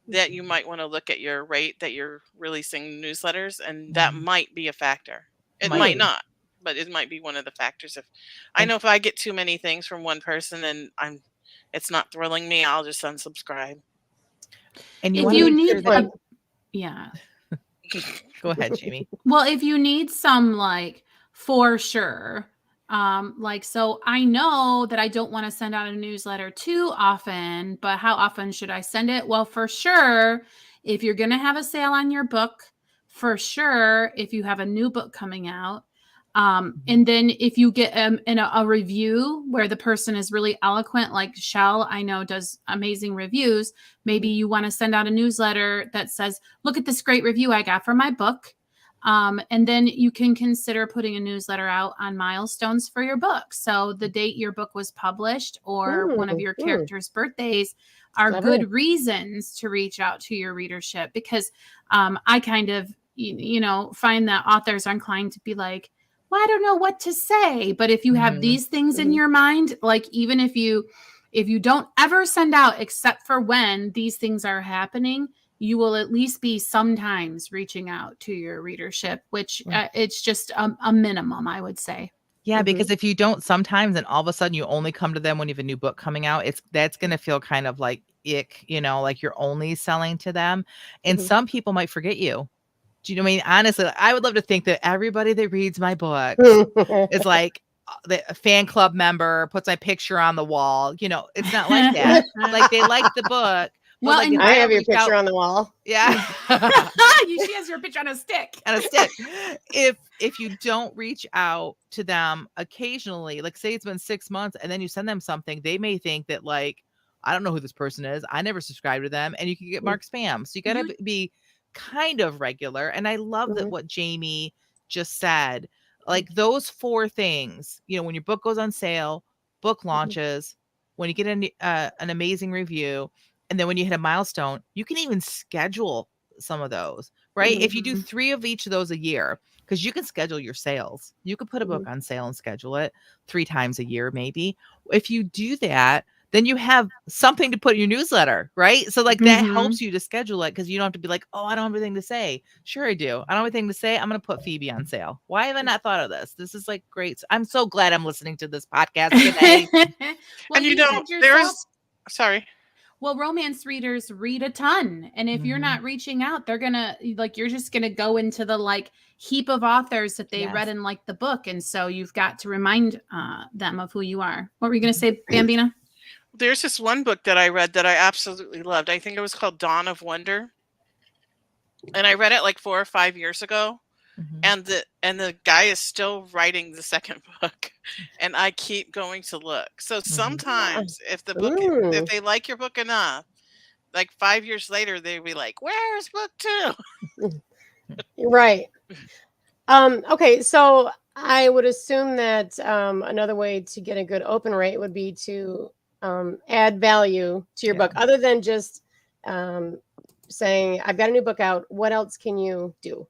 that you might want to look at your rate that you're releasing newsletters, and that might be a factor. It might Might be. not, but it might be one of the factors. If I know if I get too many things from one person and it's not thrilling me, I'll just unsubscribe. And you If want to you make need sure that yeah. go ahead, Jamie. Well, if you need some like for sure, like so I know that I don't want to send out a newsletter too often, but how often should I send it? Well, for sure, if you're gonna have a sale on your book, for sure, if you have a new book coming out. And then if you get in a review where the person is really eloquent, like Shell, I know does amazing reviews. Maybe you want to send out a newsletter that says, look at this great review I got for my book. And then you can consider putting a newsletter out on milestones for your book. So the date your book was published or one of your characters' birthdays are good reasons to reach out to your readership, because I kind of, find that authors are inclined to be like, well, I don't know what to say. But if you have these things in your mind, like even if you don't ever send out except for when these things are happening, you will at least be sometimes reaching out to your readership, which it's just a minimum, I would say. Yeah, because if you don't sometimes and all of a sudden you only come to them when you have a new book coming out, that's going to feel kind of like ick, like you're only selling to them. And some people might forget you. Do you know what I mean? Honestly, I would love to think that everybody that reads my book is like a fan club member, puts my picture on the wall. It's not like that. Like they like the book, Well, like, and if I have don't your reach picture out- on the wall. yeah. she has your picture on a stick. And a stick. If you don't reach out to them occasionally, like say it's been 6 months and then you send them something, they may think that like, I don't know who this person is. I never subscribed to them, and you can get marked spam. So you got to be kind of regular. And I love that what Jamie just said. Like those 4 things, when your book goes on sale, book launches, when you get an amazing review, and then when you hit a milestone, you can even schedule some of those, right? If you do 3 of each of those a year, because you can schedule your sales, you could put a book on sale and schedule it 3 times a year, maybe. If you do that, then you have something to put in your newsletter, right? So like that helps you to schedule it, because you don't have to be like, oh, I don't have anything to say. Sure, I do. I don't have anything to say. I'm going to put Phoebe on sale. Why have I not thought of this? This is like great. I'm so glad I'm listening to this podcast today. Well, And you said yourself. Sorry. Well, romance readers read a ton. And if you're not reaching out, they're going to you're just going to go into the like heap of authors that they read in like the book. And so you've got to remind them of who you are. What were you going to say, Bambina? There's this one book that I read that I absolutely loved. I think it was called Dawn of Wonder. And I read it like 4 or 5 years ago. And the guy is still writing the second book, and I keep going to look. So sometimes if they like your book enough, like 5 years later, they'll be like, "Where's book 2?" Right. Okay, so I would assume that another way to get a good open rate would be to add value to your book, other than just saying, "I've got a new book out. What else can you do?"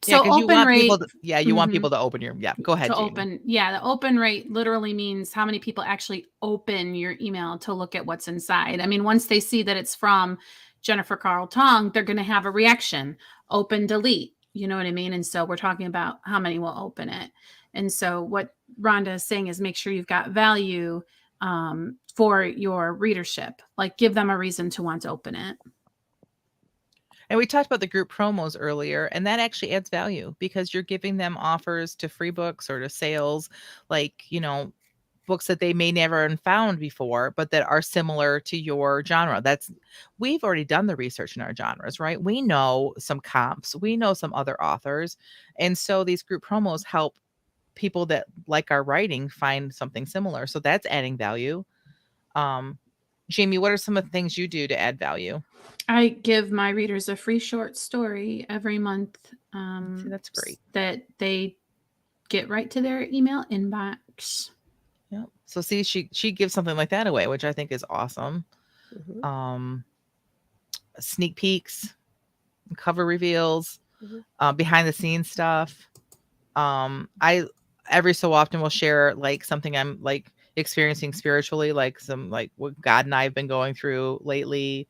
So open rate, you want people to open your, go ahead, Jamie. The open rate literally means how many people actually open your email to look at what's inside. I mean, once they see that it's from Jennifer Carl Tong, they're going to have a reaction, open, delete, you know what I mean? And so we're talking about how many will open it. And so what Rhonda is saying is make sure you've got value for your readership, like give them a reason to want to open it. And we talked about the group promos earlier, and that actually adds value because you're giving them offers to free books or to sales, like, books that they may never have found before, but that are similar to your genre. We've already done the research in our genres, right? We know some comps, we know some other authors. And so these group promos help people that like our writing find something similar. So that's adding value. Jamie, what are some of the things you do to add value? I give my readers a free short story every month. See, that's great. That they get right to their email inbox. Yeah. So see, she gives something like that away, which I think is awesome. Sneak peeks, cover reveals, behind the scenes stuff. I every so often will share like something I'm like experiencing spiritually, like some like what God and I have been going through lately.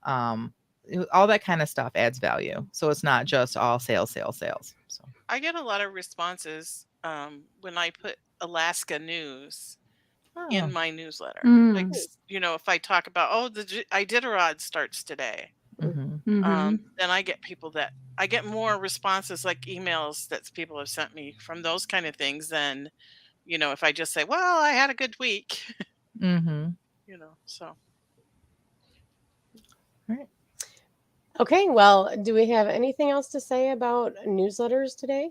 All that kind of stuff adds value. So it's not just all sales. So I get a lot of responses when I put Alaska news in my newsletter. Like, if I talk about, the Iditarod starts today, then I get more responses, like emails that people have sent me from those kind of things than, if I just say, well, I had a good week, so. All right. Okay, well, do we have anything else to say about newsletters today?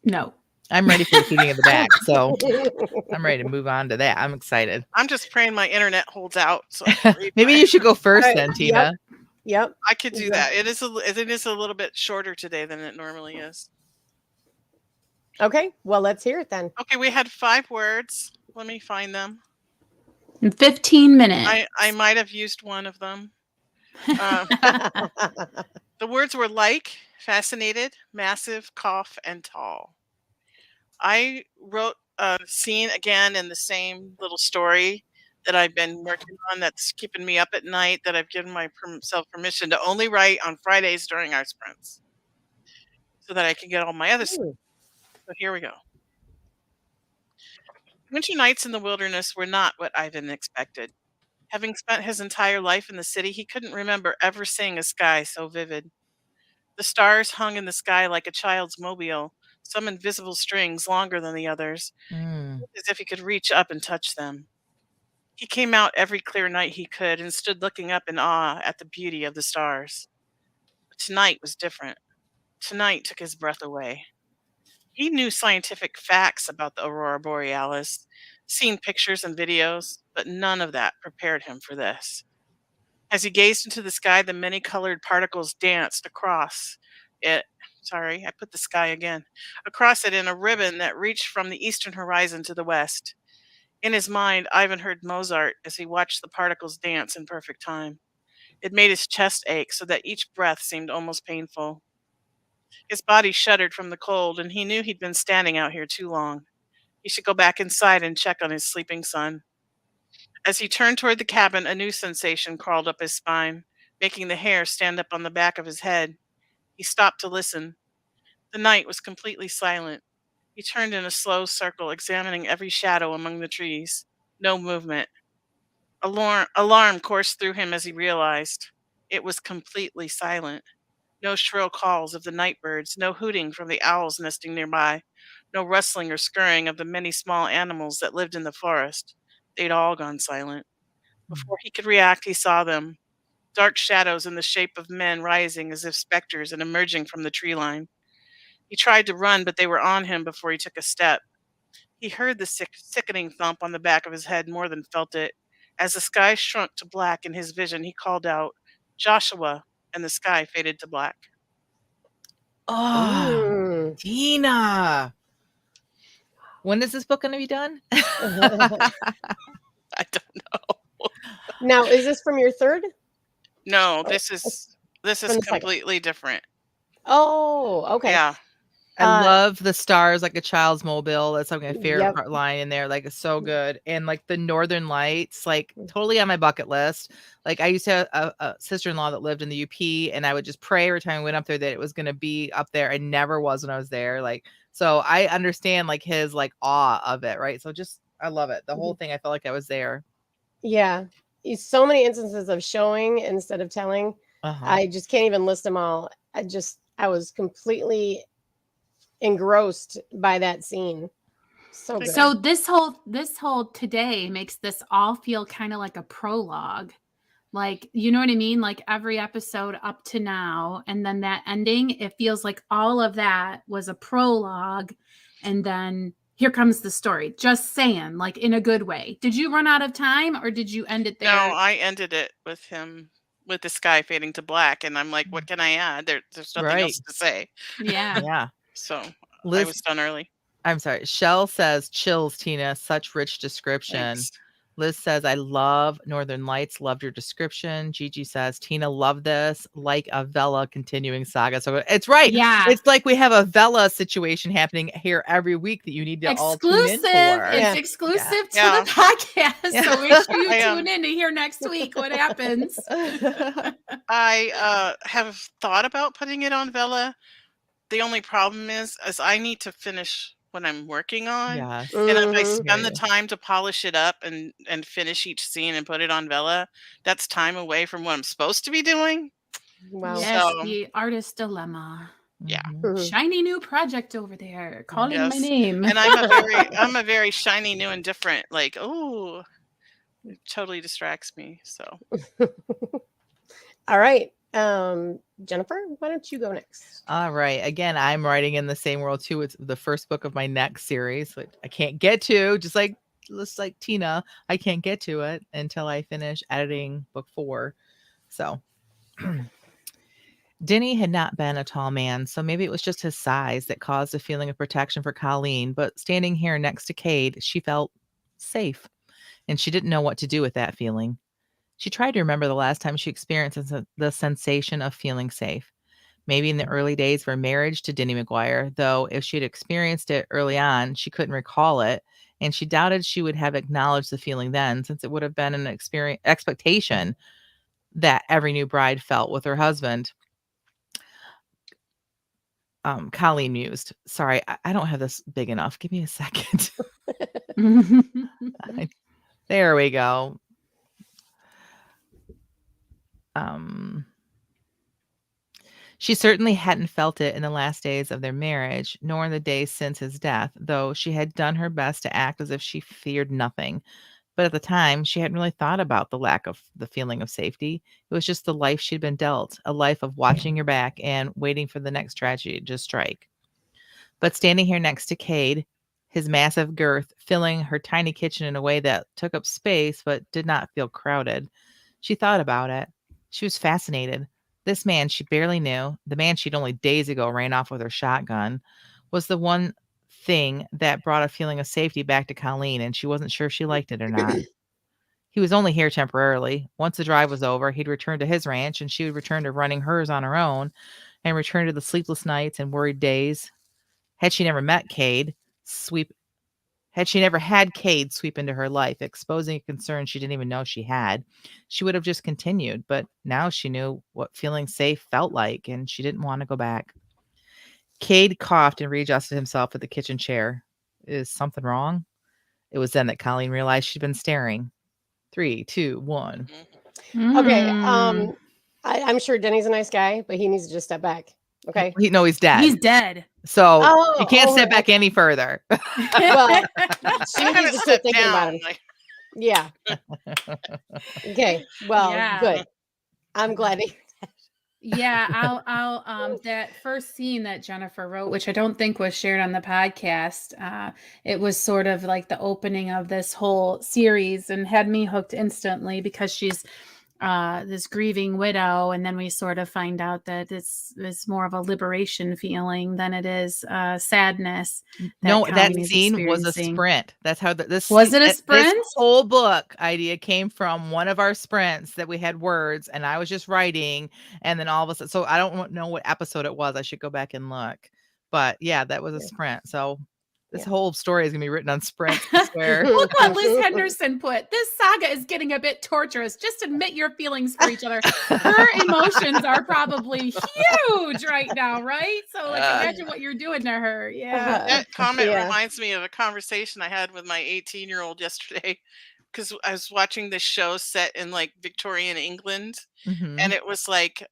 No. I'm ready for the shooting of the back, so I'm ready to move on to that. I'm excited. I'm just praying my internet holds out. So maybe you should go first then, Tina. Yep. I could do that. It is a little bit shorter today than it normally is. Okay, well, let's hear it then. Okay, we had 5 words. Let me find them. In 15 minutes. I might have used one of them. The words were like, fascinated, massive, cough, and tall. I wrote a scene again in the same little story that I've been working on that's keeping me up at night, that I've given myself permission to only write on Fridays during our sprints so that I can get all my other stuff. So here we go. Winter nights in the wilderness were not what Ivan expected. Having spent his entire life in the city, he couldn't remember ever seeing a sky so vivid. The stars hung in the sky like a child's mobile, some invisible strings longer than the others, as if he could reach up and touch them. He came out every clear night he could and stood looking up in awe at the beauty of the stars. But tonight was different. Tonight took his breath away. He knew scientific facts about the aurora borealis, seen pictures and videos, but none of that prepared him for this. As he gazed into the sky, the many colored particles danced across it. Sorry, I put the sky again. Across it in a ribbon that reached from the eastern horizon to the west. In his mind, Ivan heard Mozart as he watched the particles dance in perfect time. It made his chest ache so that each breath seemed almost painful. His body shuddered from the cold, and he knew he'd been standing out here too long. He should go back inside and check on his sleeping son. As he turned toward the cabin, a new sensation crawled up his spine, making the hair stand up on the back of his head. He stopped to listen. The night was completely silent. He turned in a slow circle, examining every shadow among the trees. No movement. Alarm coursed through him as he realized. It was completely silent. No shrill calls of the night birds, no hooting from the owls nesting nearby, no rustling or scurrying of the many small animals that lived in the forest. They'd all gone silent. Before he could react, he saw them. Dark shadows in the shape of men rising as if specters and emerging from the tree line. He tried to run, but they were on him before he took a step. He heard the sickening thump on the back of his head more than felt it. As the sky shrunk to black in his vision, he called out, "Joshua," and the sky faded to black. Oh, Mm. Tina. When is this book going to be done? I don't know. Now, is this from your third? No, Oh, this is from the second. completely different. Oh, okay. Yeah. I love the stars like a child's mobile. That's like my favorite Yep. part line in there. Like it's so good. And like the Northern Lights, like totally on my bucket list. Like I used to have a sister-in-law that lived in the UP, and I would just pray every time I went up there that it was going to be up there. It never was when I was there. Like, so I understand like his like awe of it. Right. So just, I love it. The whole thing. I felt like I was there. Yeah. So many instances of showing instead of telling. Uh-huh. I just can't even list them all. I was completely engrossed by that scene. So good. So this whole today makes this all feel kind of like a prologue. Like, you know what I mean? Like every episode up to now, and then that ending, it feels like all of that was a prologue, and then here comes the story. Just saying, like in a good way. Did you run out of time, or did you end it there? No, I ended it with him with the sky fading to black, and I'm like, what can I add? There's nothing else to say. Yeah. Yeah. So Liz, I was done early. I'm sorry. Shell says, chills, Tina. Such rich description. Thanks. Liz says, I love Northern Lights. Loved your description. Gigi says, Tina, love this. Like a Vela continuing saga. So it's right. Yeah. It's like we have a Vela situation happening here every week that you need to all tune in for. It's exclusive to the podcast. So make sure you tune in to hear next week what happens. I have thought about putting it on Vela. The only problem is I need to finish what I'm working on. Yes. And if I spend the time to polish it up and finish each scene and put it on Vela, that's time away from what I'm supposed to be doing. Wow. Yes, So, the artist dilemma. yeah. Shiny new project over there calling my name. And I'm a very shiny new and different, like, oh, it totally distracts me. So all right. Jennifer, why don't you go next? All right. Again, I'm writing in the same world too. It's the first book of my next series, which I can't get to, just like Tina. I can't get to it until I finish editing book 4. So Denny had not been a tall man, so maybe it was just his size that caused a feeling of protection for Colleen. But standing here next to Cade, she felt safe, and she didn't know what to do with that feeling. She tried to remember the last time she experienced the sensation of feeling safe. Maybe in the early days of her marriage to Denny McGuire, though if she had experienced it early on, she couldn't recall it, and she doubted she would have acknowledged the feeling then, since it would have been an expectation that every new bride felt with her husband. Colleen mused. Sorry, I don't have this big enough. Give me a second. There we go. She certainly hadn't felt it in the last days of their marriage, nor in the days since his death, though she had done her best to act as if she feared nothing. But at the time, she hadn't really thought about the lack of the feeling of safety. It was just the life she'd been dealt, a life of watching your back and waiting for the next tragedy to strike. But standing here next to Cade, his massive girth filling her tiny kitchen in a way that took up space but did not feel crowded, she thought about it. She was fascinated. This man she barely knew, the man she'd only days ago ran off with her shotgun, was the one thing that brought a feeling of safety back to Colleen, and she wasn't sure if she liked it or not. He was only here temporarily. Once the drive was over, he'd return to his ranch, and she would return to running hers on her own and return to the sleepless nights and worried days. Had she never met Cade, had she never had Cade sweep into her life, exposing a concern she didn't even know she had, she would have just continued. But now she knew what feeling safe felt like, and she didn't want to go back. Cade coughed and readjusted himself at the kitchen chair. Is something wrong? It was then that Colleen realized she'd been staring. 3, 2, 1. Okay. Mm. I'm sure Denny's a nice guy, but he needs to just step back. Okay. No, he's dead. He's dead. So Oh, you can't step okay. back any further. Well, she I kind needs of to sit quit thinking about down. him. Like, Yeah. Okay. Well, Yeah. good. I'm glad. Yeah, I'll that first scene that Jennifer wrote, which I don't think was shared on the podcast, it was sort of like the opening of this whole series and had me hooked instantly because she's this grieving widow, and then we sort of find out that it's more of a liberation feeling than it is sadness. No, that Colleen is scene was a experiencing. sprint. That's how this Was it a this sprint? whole book idea came from one of our sprints that we had words, and I was just writing, and then all of a sudden, so I don't know what episode it was. I should go back and look. But yeah, that was a sprint. So this whole story is gonna be written on sprints, I swear. Look what Liz Henderson put. This saga is getting a bit torturous. Just admit your feelings for each other. Her emotions are probably huge right now, right? So like imagine what you're doing to her. Yeah. that comment Yeah. reminds me of a conversation I had with my 18-year-old yesterday because I was watching this show set in like Victorian England, Mhm. and it was like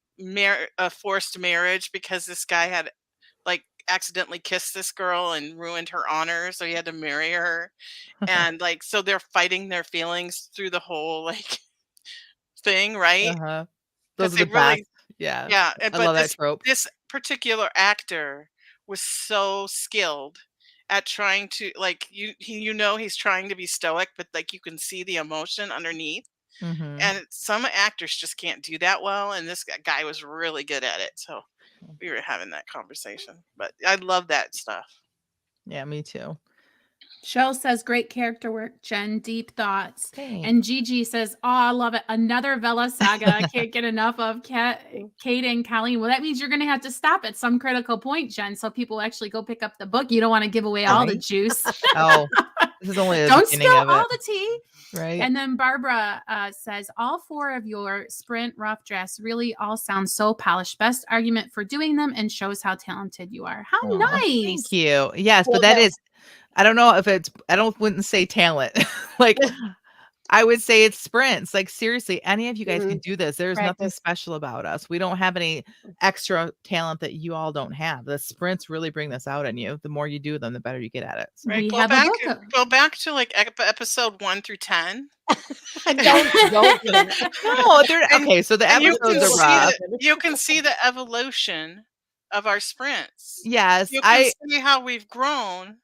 a forced marriage because this guy had like accidentally kissed this girl and ruined her honor, so he had to marry her. And like so they're fighting their feelings through the whole like thing, right? Uh-huh. Because Those are they the best. really Yeah. yeah, I but love that trope. this particular actor was so skilled at trying to like you know he's trying to be stoic, but like you can see the emotion underneath. Mhm. And some actors just can't do that well, and this guy was really good at it. So we were having that conversation. But I love that stuff. Yeah, me too. Shell says, great character work, Jen. Deep thoughts. Thanks. And Gigi says, oh, I love it. Another Vela saga. I can't get enough of Kate and Colleen. Well, that means you're going to have to stop at some critical point, Jen, so people actually go pick up the book. You don't want to give away all the Right. juice. Oh, this is only the Don't beginning spill of it. all the tea. Right. And then Barbara says, all 4 of your sprint rough drafts really all sound so polished. Best argument for doing them and shows how talented you are. How Aw, nice. Thank you. Yes, Well, but that that- is, I don't know if it's, wouldn't say talent. Like, I would say it's sprints. Like, seriously, any of you guys can do this. There's nothing Practice. special about us. We don't have any extra talent that you all don't have. The sprints really bring this out in you. The more you do them, the better you get at it. So. Right. We Go have back, a book. go back to like episode 1 through 10. don't do that. No, they're And- okay. So the And episodes are rough. you can see the evolution of our sprints. Yes, You can see how we've grown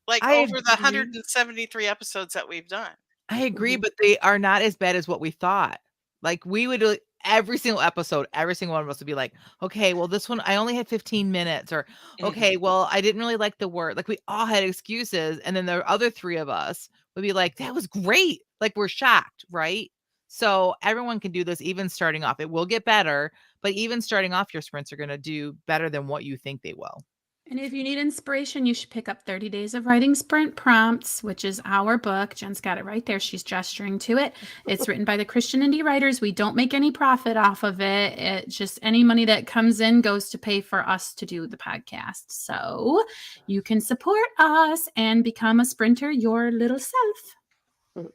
like I over the agree. 173 episodes that we've done. I agree, Mhm. but they are not as bad as what we thought. Like, we would every single episode, every single one of us would be like, okay, well, this one I only had 15 minutes, or okay, well, I didn't really like the word. Like, we all had excuses, and then the other 3 of us would be like, that was great. Like, we're shocked, right? So everyone can do this, even starting off. It will get better, but even starting off, your sprints are going to do better than what you think they will. And if you need inspiration, you should pick up 30 Days of Writing Sprint Prompts, which is our book. Jen's got it right there. She's gesturing to it. It's written by the Christian indie writers. We don't make any profit off of it. It just any money that comes in goes to pay for us to do the podcast. So you can support us and become a sprinter your little self.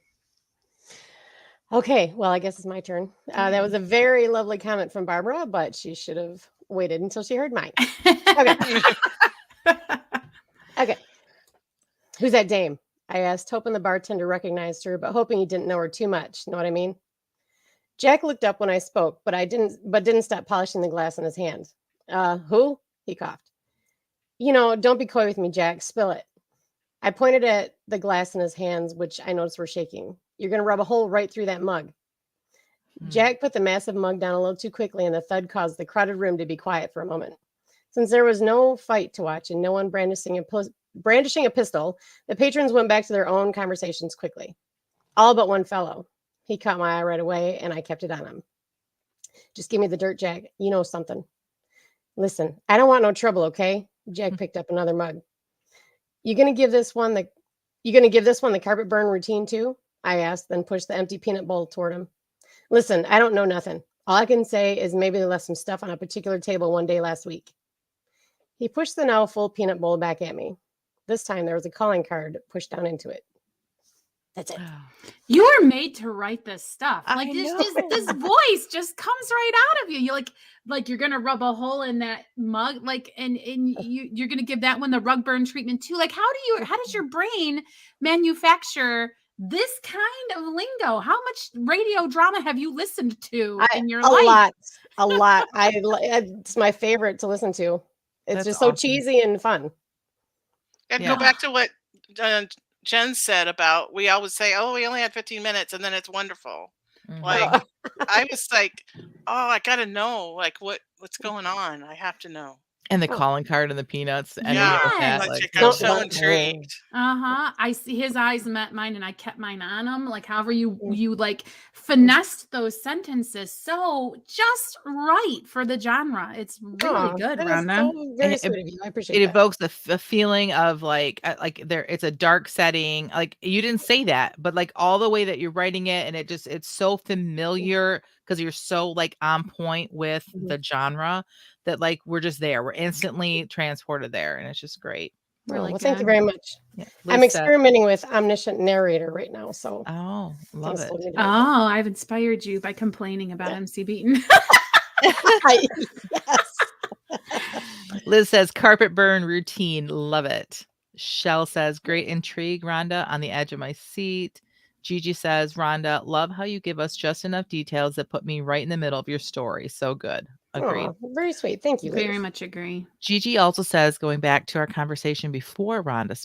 Okay, well, I guess it's my turn. That was a very lovely comment from Barbara, but she should have waited until she heard mine. Okay. Okay. Who's that dame? I asked, hoping the bartender recognized her, but hoping he didn't know her too much. Know what I mean? Jack looked up when I spoke, but didn't stop polishing the glass in his hand. Who? He coughed. Don't be coy with me, Jack. Spill it. I pointed at the glass in his hands, which I noticed were shaking. You're going to rub a hole right through that mug. Jack put the massive mug down a little too quickly, and the thud caused the crowded room to be quiet for a moment. Since there was no fight to watch and no one brandishing a pistol, the patrons went back to their own conversations quickly. All but one fellow. He caught my eye right away, and I kept it on him. Just give me the dirt, Jack. You know something. Listen, I don't want no trouble, okay? Jack picked up another mug. You gonna give this one the carpet burn routine too? I asked, then pushed the empty peanut bowl toward him. Listen, I don't know nothing. All I can say is maybe they left some stuff on a particular table one day last week. He pushed the now full peanut bowl back at me. This time there was a calling card pushed down into it. That's it. You are made to write this stuff. I Like this know. this voice just comes right out of you. You're like you're gonna rub a hole in that mug, like and you're gonna give that one the rug burn treatment too. Like how does your brain manufacture this kind of lingo? How much radio drama have you listened to in your life? A lot. It's my favorite to listen to. It's That's just so awesome. cheesy and fun. And Yeah. go back to what Jen said about, we always say, oh, we only had 15 minutes and then it's wonderful. Mhm. Like, I was like, oh, I got to know, like, what's going on. I have to know. And the calling card and the peanuts. And Yes. I'm Don't- so don't- intrigued. I see his eyes met mine and I kept mine on him. Like however you like finessed those sentences so just right for the genre. It's really good, that is Rhonda. so very And sweet of you. I appreciate it that. evokes the feeling of like there it's a dark setting. Like you didn't say that, but like all the way that you're writing it, and it's so familiar because you're so like on point with the genre that like we're just there. We're instantly transported there, and it's just great. Really thank you good. very much. Yeah. I'm Liz said- experimenting with omniscient narrator right now, so Oh, love things it. will be doing Oh, I've inspired you by complaining about MC Beaton. that. Yes. Liz says carpet burn routine. Love it. Shell says great intrigue, Rhonda, on the edge of my seat. Gigi says, Rhonda, love how you give us just enough details that put me right in the middle of your story. So good. Agreed. Aw, very sweet. Thank you. Very ladies. much agree. Gigi also says, going back to our conversation before Rhonda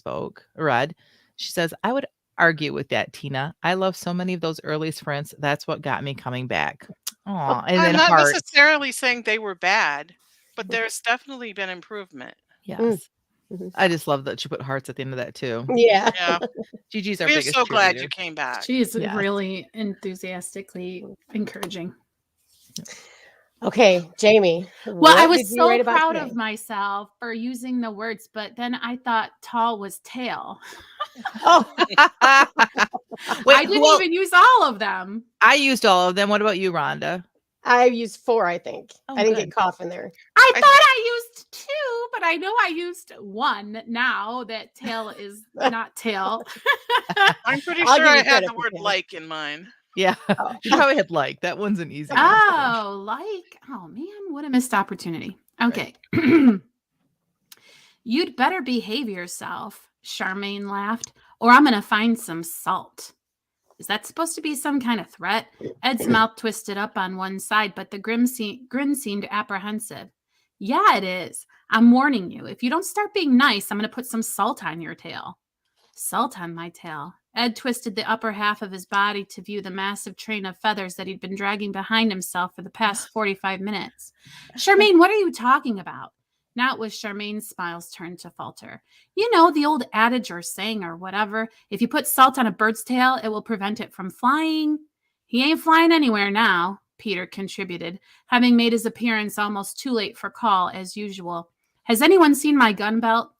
read, she says, I would argue with that, Tina. I love so many of those early sprints. That's what got me coming back. Aw, and I'm then not heart. necessarily saying they were bad, but there's definitely been improvement. Yes. Mhm. I just love that you put hearts at the end of that too. Yeah. Yeah. Gigi's our We're biggest so glad you cheerleader. came back. She's Yes. really enthusiastically encouraging. Okay, Jamie. Well, I what was did you so write about proud today? of myself for using the words, but then I thought tall was tail. Oh, Wait, I didn't even use all of them. I used all of them. What about you, Rhonda? I used 4, I think. Oh, I didn't good. get cough in there. I I- thought I used 2, but I know I used 1 now that tail is not tail. I'm pretty I'll sure give I you had credit the for word that. like in mine. Yeah. Oh. You probably had like. That one's an easy one. Oh, oh man, what a missed opportunity. Okay. You'd better behave yourself, Charmaine laughed, or I'm going to find some salt. Is that supposed to be some kind of threat? Ed's mouth twisted up on one side, but the grin seemed apprehensive. Yeah, it is. I'm warning you. If you don't start being nice, I'm going to put some salt on your tail. Salt on my tail. Ed twisted the upper half of his body to view the massive train of feathers that he'd been dragging behind himself for the past 45 minutes. Charmaine, what are you talking about? Now it was Charmaine's smile's turn to falter. You know, the old adage or saying or whatever, if you put salt on a bird's tail, it will prevent it from flying. He ain't flying anywhere now, Peter contributed, having made his appearance almost too late for call as usual. Has anyone seen my gun belt?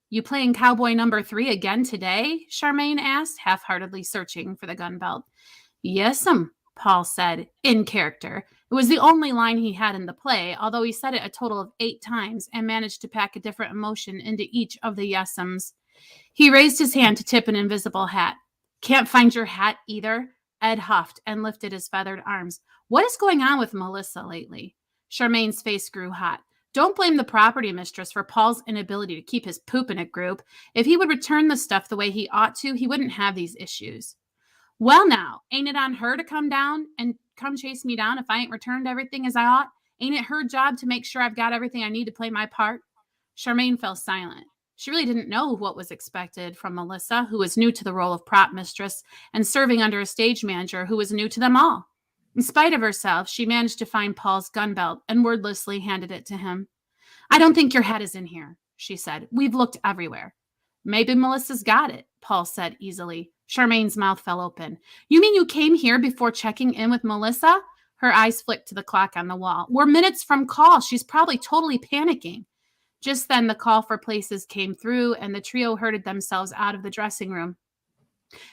You playing cowboy number 3 again today? Charmaine asked, half-heartedly searching for the gun belt. Yes'm, Paul said, in character. It was the only line he had in the play, although he said it a total of 8 times and managed to pack a different emotion into each of the yes'ms. He raised his hand to tip an invisible hat. Can't find your hat either? Ed huffed and lifted his feathered arms. What is going on with Melissa lately? Charmaine's face grew hot. Don't blame the property mistress for Paul's inability to keep his poop in a group. If he would return the stuff the way he ought to, he wouldn't have these issues. Well, now, ain't it on her to come down and come chase me down if I ain't returned everything as I ought? Ain't it her job to make sure I've got everything I need to play my part? Charmaine fell silent. She really didn't know what was expected from Melissa, who was new to the role of prop mistress and serving under a stage manager who was new to them all. In spite of herself, she managed to find Paul's gun belt and wordlessly handed it to him. I don't think your head is in here, she said. We've looked everywhere. Maybe Melissa's got it, Paul said easily. Charmaine's mouth fell open. You mean you came here before checking in with Melissa? Her eyes flicked to the clock on the wall. We're minutes from call. She's probably totally panicking. Just then, the call for places came through, and the trio herded themselves out of the dressing room.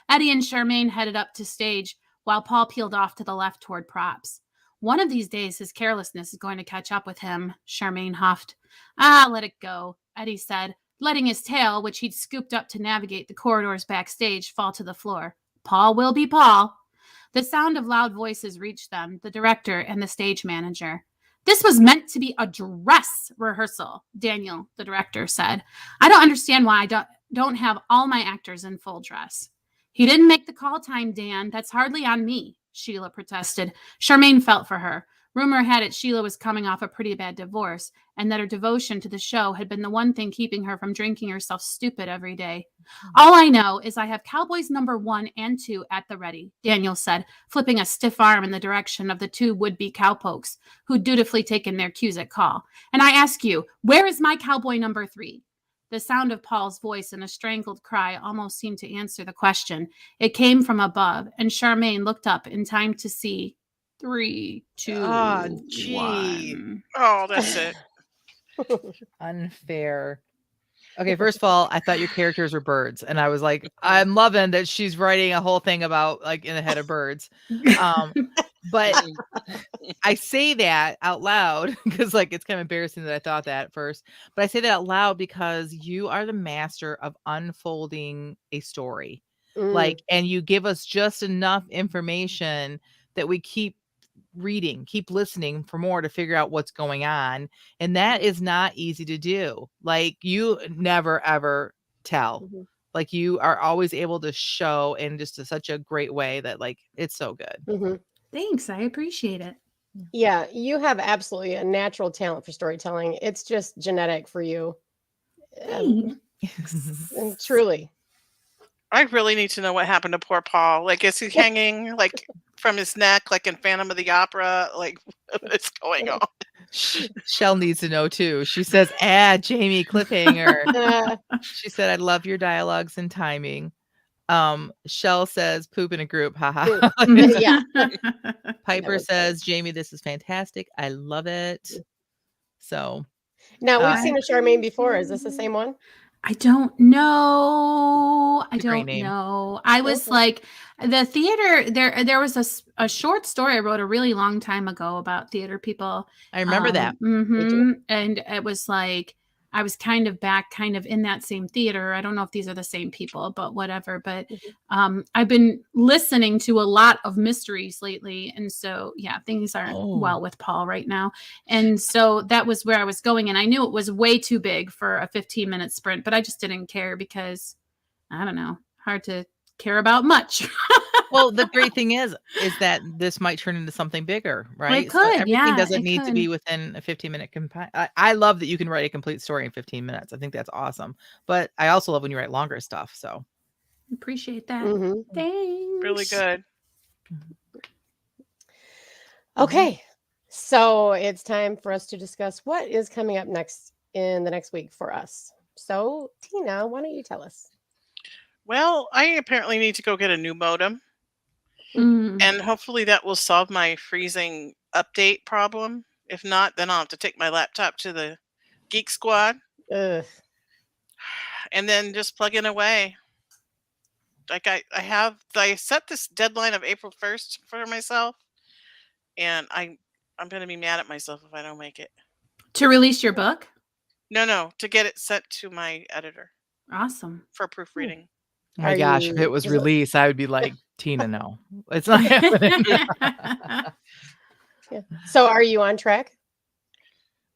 Eddie and Charmaine headed up to stage, while Paul peeled off to the left toward props. One of these days, his carelessness is going to catch up with him, Charmaine huffed. Ah, let it go, Eddie said, letting his tail, which he'd scooped up to navigate the corridors backstage, fall to the floor. Paul will be Paul. The sound of loud voices reached them, the director and the stage manager. This was meant to be a dress rehearsal, Daniel, the director, said. I don't understand why I don't have all my actors in full dress. He didn't make the call time, Dan. That's hardly on me, Sheila protested. Charmaine felt for her. Rumor had it Sheila was coming off a pretty bad divorce, and that her devotion to the show had been the one thing keeping her from drinking herself stupid every day. All I know is I have Cowboys number 1 and 2 at the ready, Daniel said, flipping a stiff arm in the direction of the 2 would-be cowpokes, who'd dutifully taken their cues at call. And I ask you, where is my cowboy number 3? The sound of Paul's voice in a strangled cry almost seemed to answer the question. It came from above, and Charmaine looked up in time to see 3, 2, 1. Oh, that's it. Unfair. Okay, first of all, I thought your characters were birds, and I was like, I'm loving that she's writing a whole thing about like in the head of birds. But I say that out loud because like it's kind of embarrassing that I thought that at first. But I say that out loud because you are the master of unfolding a story. Like, and you give us just enough information that we keep reading, keep listening for more to figure out what's going on. And that is not easy to do. Like, you never, ever tell. Mm-hmm. Like, you are always able to show in just such a great way that like, it's so good. Mm-hmm. Thanks. I appreciate it. Yeah, you have absolutely a natural talent for storytelling. It's just genetic for you. Truly. I really need to know what happened to poor Paul. Like, is he hanging like from his neck, like in Phantom of the Opera? Like, what's going on? Shell needs to know too. She says, Jamie, cliffhanger. She said, I love your dialogues and timing. Shell says, poop in a group. Haha. Yeah. Piper says, Jamie, this is fantastic. I love it. So now we've seen a Charmaine before. Is this the same one? I don't know. I don't know. I was like, the theater, there was a short story I wrote a really long time ago about theater people. I remember that. And it was like, I was kind of in that same theater. I don't know if these are the same people, but whatever. But I've been listening to a lot of mysteries lately. And so, yeah, things aren't well with Paul right now. And so that was where I was going. And I knew it was way too big for a 15-minute sprint, but I just didn't care because, I don't know, hard to care about much. Well, the great thing is that this might turn into something bigger, right? It could, everything doesn't need to be within a 15-minute I love that you can write a complete story in 15 minutes. I think that's awesome. But I also love when you write longer stuff. So appreciate that. Thanks. Really good. Okay. So it's time for us to discuss what is coming up next in the next week for us. So, Tina, why don't you tell us? Well, I apparently need to go get a new modem. And hopefully that will solve my freezing update problem. If not, then I'll have to take my laptop to the Geek Squad. And then just plug in away. Like I set this deadline of April 1st for myself. And I'm going to be mad at myself if I don't make it. To release your book? No, to get it sent to my editor. Awesome. For proofreading. Oh my gosh, if it was released, I would be like, Tina, no. It's not happening. Yeah. So are you on track?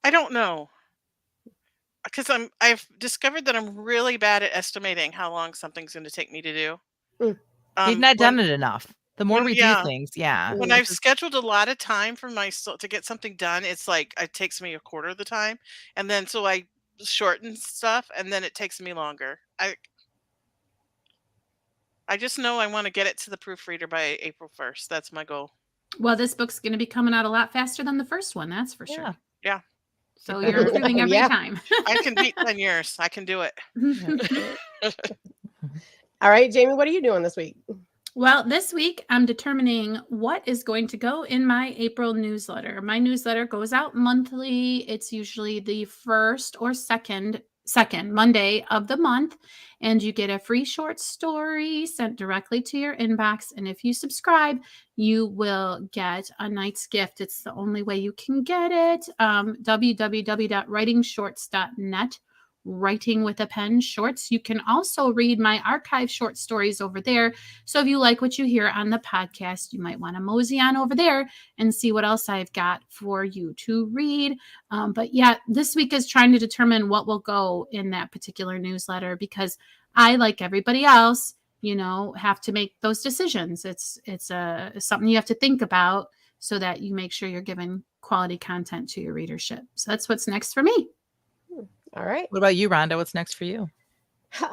I don't know. Because I've discovered that I'm really bad at estimating how long something's going to take me to do. Mm. We've not When done it enough. The more when we do things, yeah. when Mm. I've scheduled a lot of time for to get something done, it's like it takes me a quarter of the time, and then so I shorten stuff, and then it takes me longer. I just know I want to get it to the proofreader by April 1st. That's my goal. Well, this book's going to be coming out a lot faster than the first one. That's for Yeah. sure. Yeah, So Get you're better. improving every Yeah. time. I can beat 10 years. I can do it. All right, Jamie, what are you doing this week? Well, this week I'm determining what is going to go in my April newsletter. My newsletter goes out monthly. It's usually the first or second Monday of the month, and you get a free short story sent directly to your inbox. And if you subscribe, you will get a nice gift. It's the only way you can get it. www.writingshorts.net. Writing with a pen shorts. You can also read my archive short stories over there. So if you like what you hear on the podcast, you might want to mosey on over there and see what else I've got for you to read. But yeah, this week is trying to determine what will go in that particular newsletter, because I, like everybody else, have to make those decisions. It's something you have to think about so that you make sure you're giving quality content to your readership. So that's what's next for me. All right. What about you, Rhonda? What's next for you? So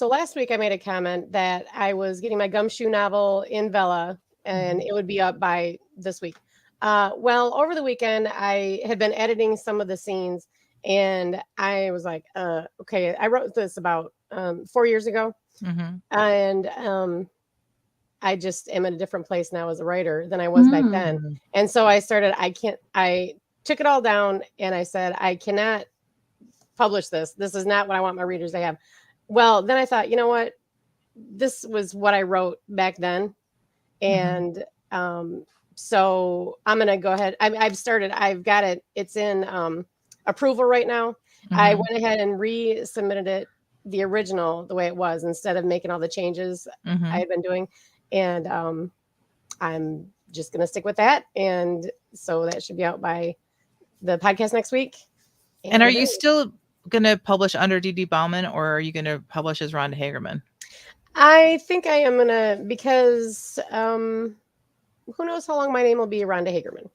last week I made a comment that I was getting my gumshoe novel in Vella and it would be up by this week. Over the weekend I had been editing some of the scenes and I was like, okay, I wrote this about 4 years ago. And I just am in a different place now as a writer than I was back then. And so I took it all down and I said, I cannot publish this. This is not what I want my readers to have. Well, then I thought, you know what? This was what I wrote back then. And so I'm going to go ahead. I've got it. It's in approval right now. I went ahead and resubmitted it, the original, the way it was, instead of making all the changes I had been doing. And I'm just going to stick with that. And so that should be out by the podcast next week. And are you still going to publish under D.D. Bauman, or are you going to publish as Rhonda Hagerman? I think I am going to, because who knows how long my name will be, Rhonda Hagerman.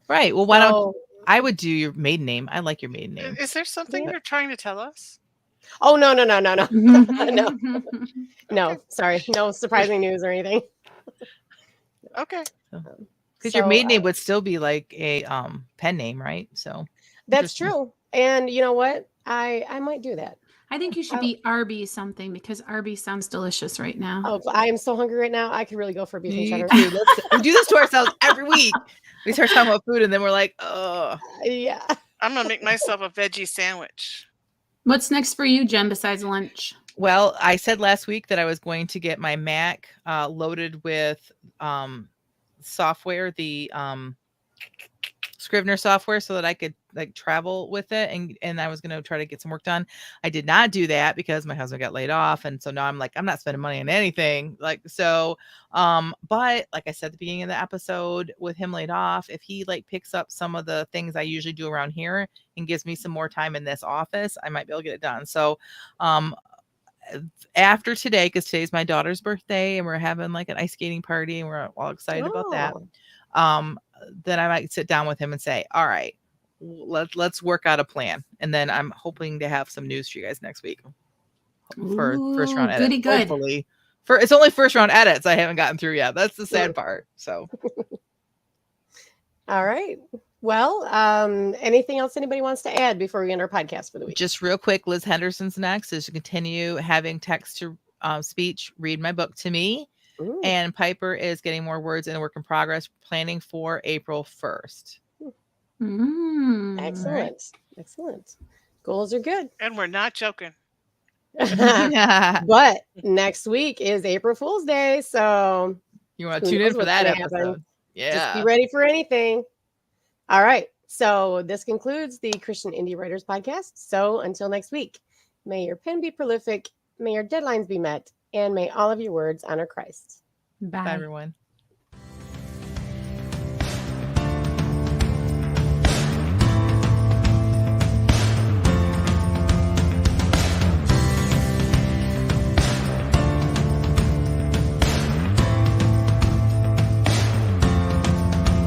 Right. Well, why don't I would do your maiden name. I like your maiden name. Is there something you're trying to tell us? Oh, no. No, sorry. No surprising news or anything. Okay. Because your maiden name would still be like a pen name, right? So that's true. And you know what? I might do that. I think you should be Arby something, because Arby sounds delicious right now. Oh, I am so hungry right now. I could really go for beef and cheddar. We do this to ourselves every week. We start talking about food and then we're like, oh. Yeah. I'm going to make myself a veggie sandwich. What's next for you, Jen, besides lunch? Well, I said last week that I was going to get my Mac loaded with software, the Scrivener software, so that I could like travel with it, and I was going to try to get some work done. I did not do that because my husband got laid off, and so now I'm like, I'm not spending money on anything. But like I said at the beginning of the episode, with him laid off, if he like picks up some of the things I usually do around here and gives me some more time in this office, I might be able to get it done. So after today, because today's my daughter's birthday and we're having like an ice skating party and we're all excited about that, then I might sit down with him and say, all right, let's work out a plan. And then I'm hoping to have some news for you guys next week for first round edits. Goody good. Hopefully. It's only first round edits I haven't gotten through yet. That's the sad part. So all right. Well, anything else anybody wants to add before we end our podcast for the week? Just real quick, Liz Henderson's next is to continue having text to speech read my book to me. Ooh. And Piper is getting more words in a work in progress, planning for April 1st. Excellent. Right. Excellent. Goals are good. And we're not joking. But next week is April Fool's Day. So you want to tune in for that episode. Happen. Yeah. Just be ready for anything. All right. So this concludes the Christian Indie Writers Podcast. So until next week, may your pen be prolific, may your deadlines be met, and may all of your words honor Christ. Bye, everyone.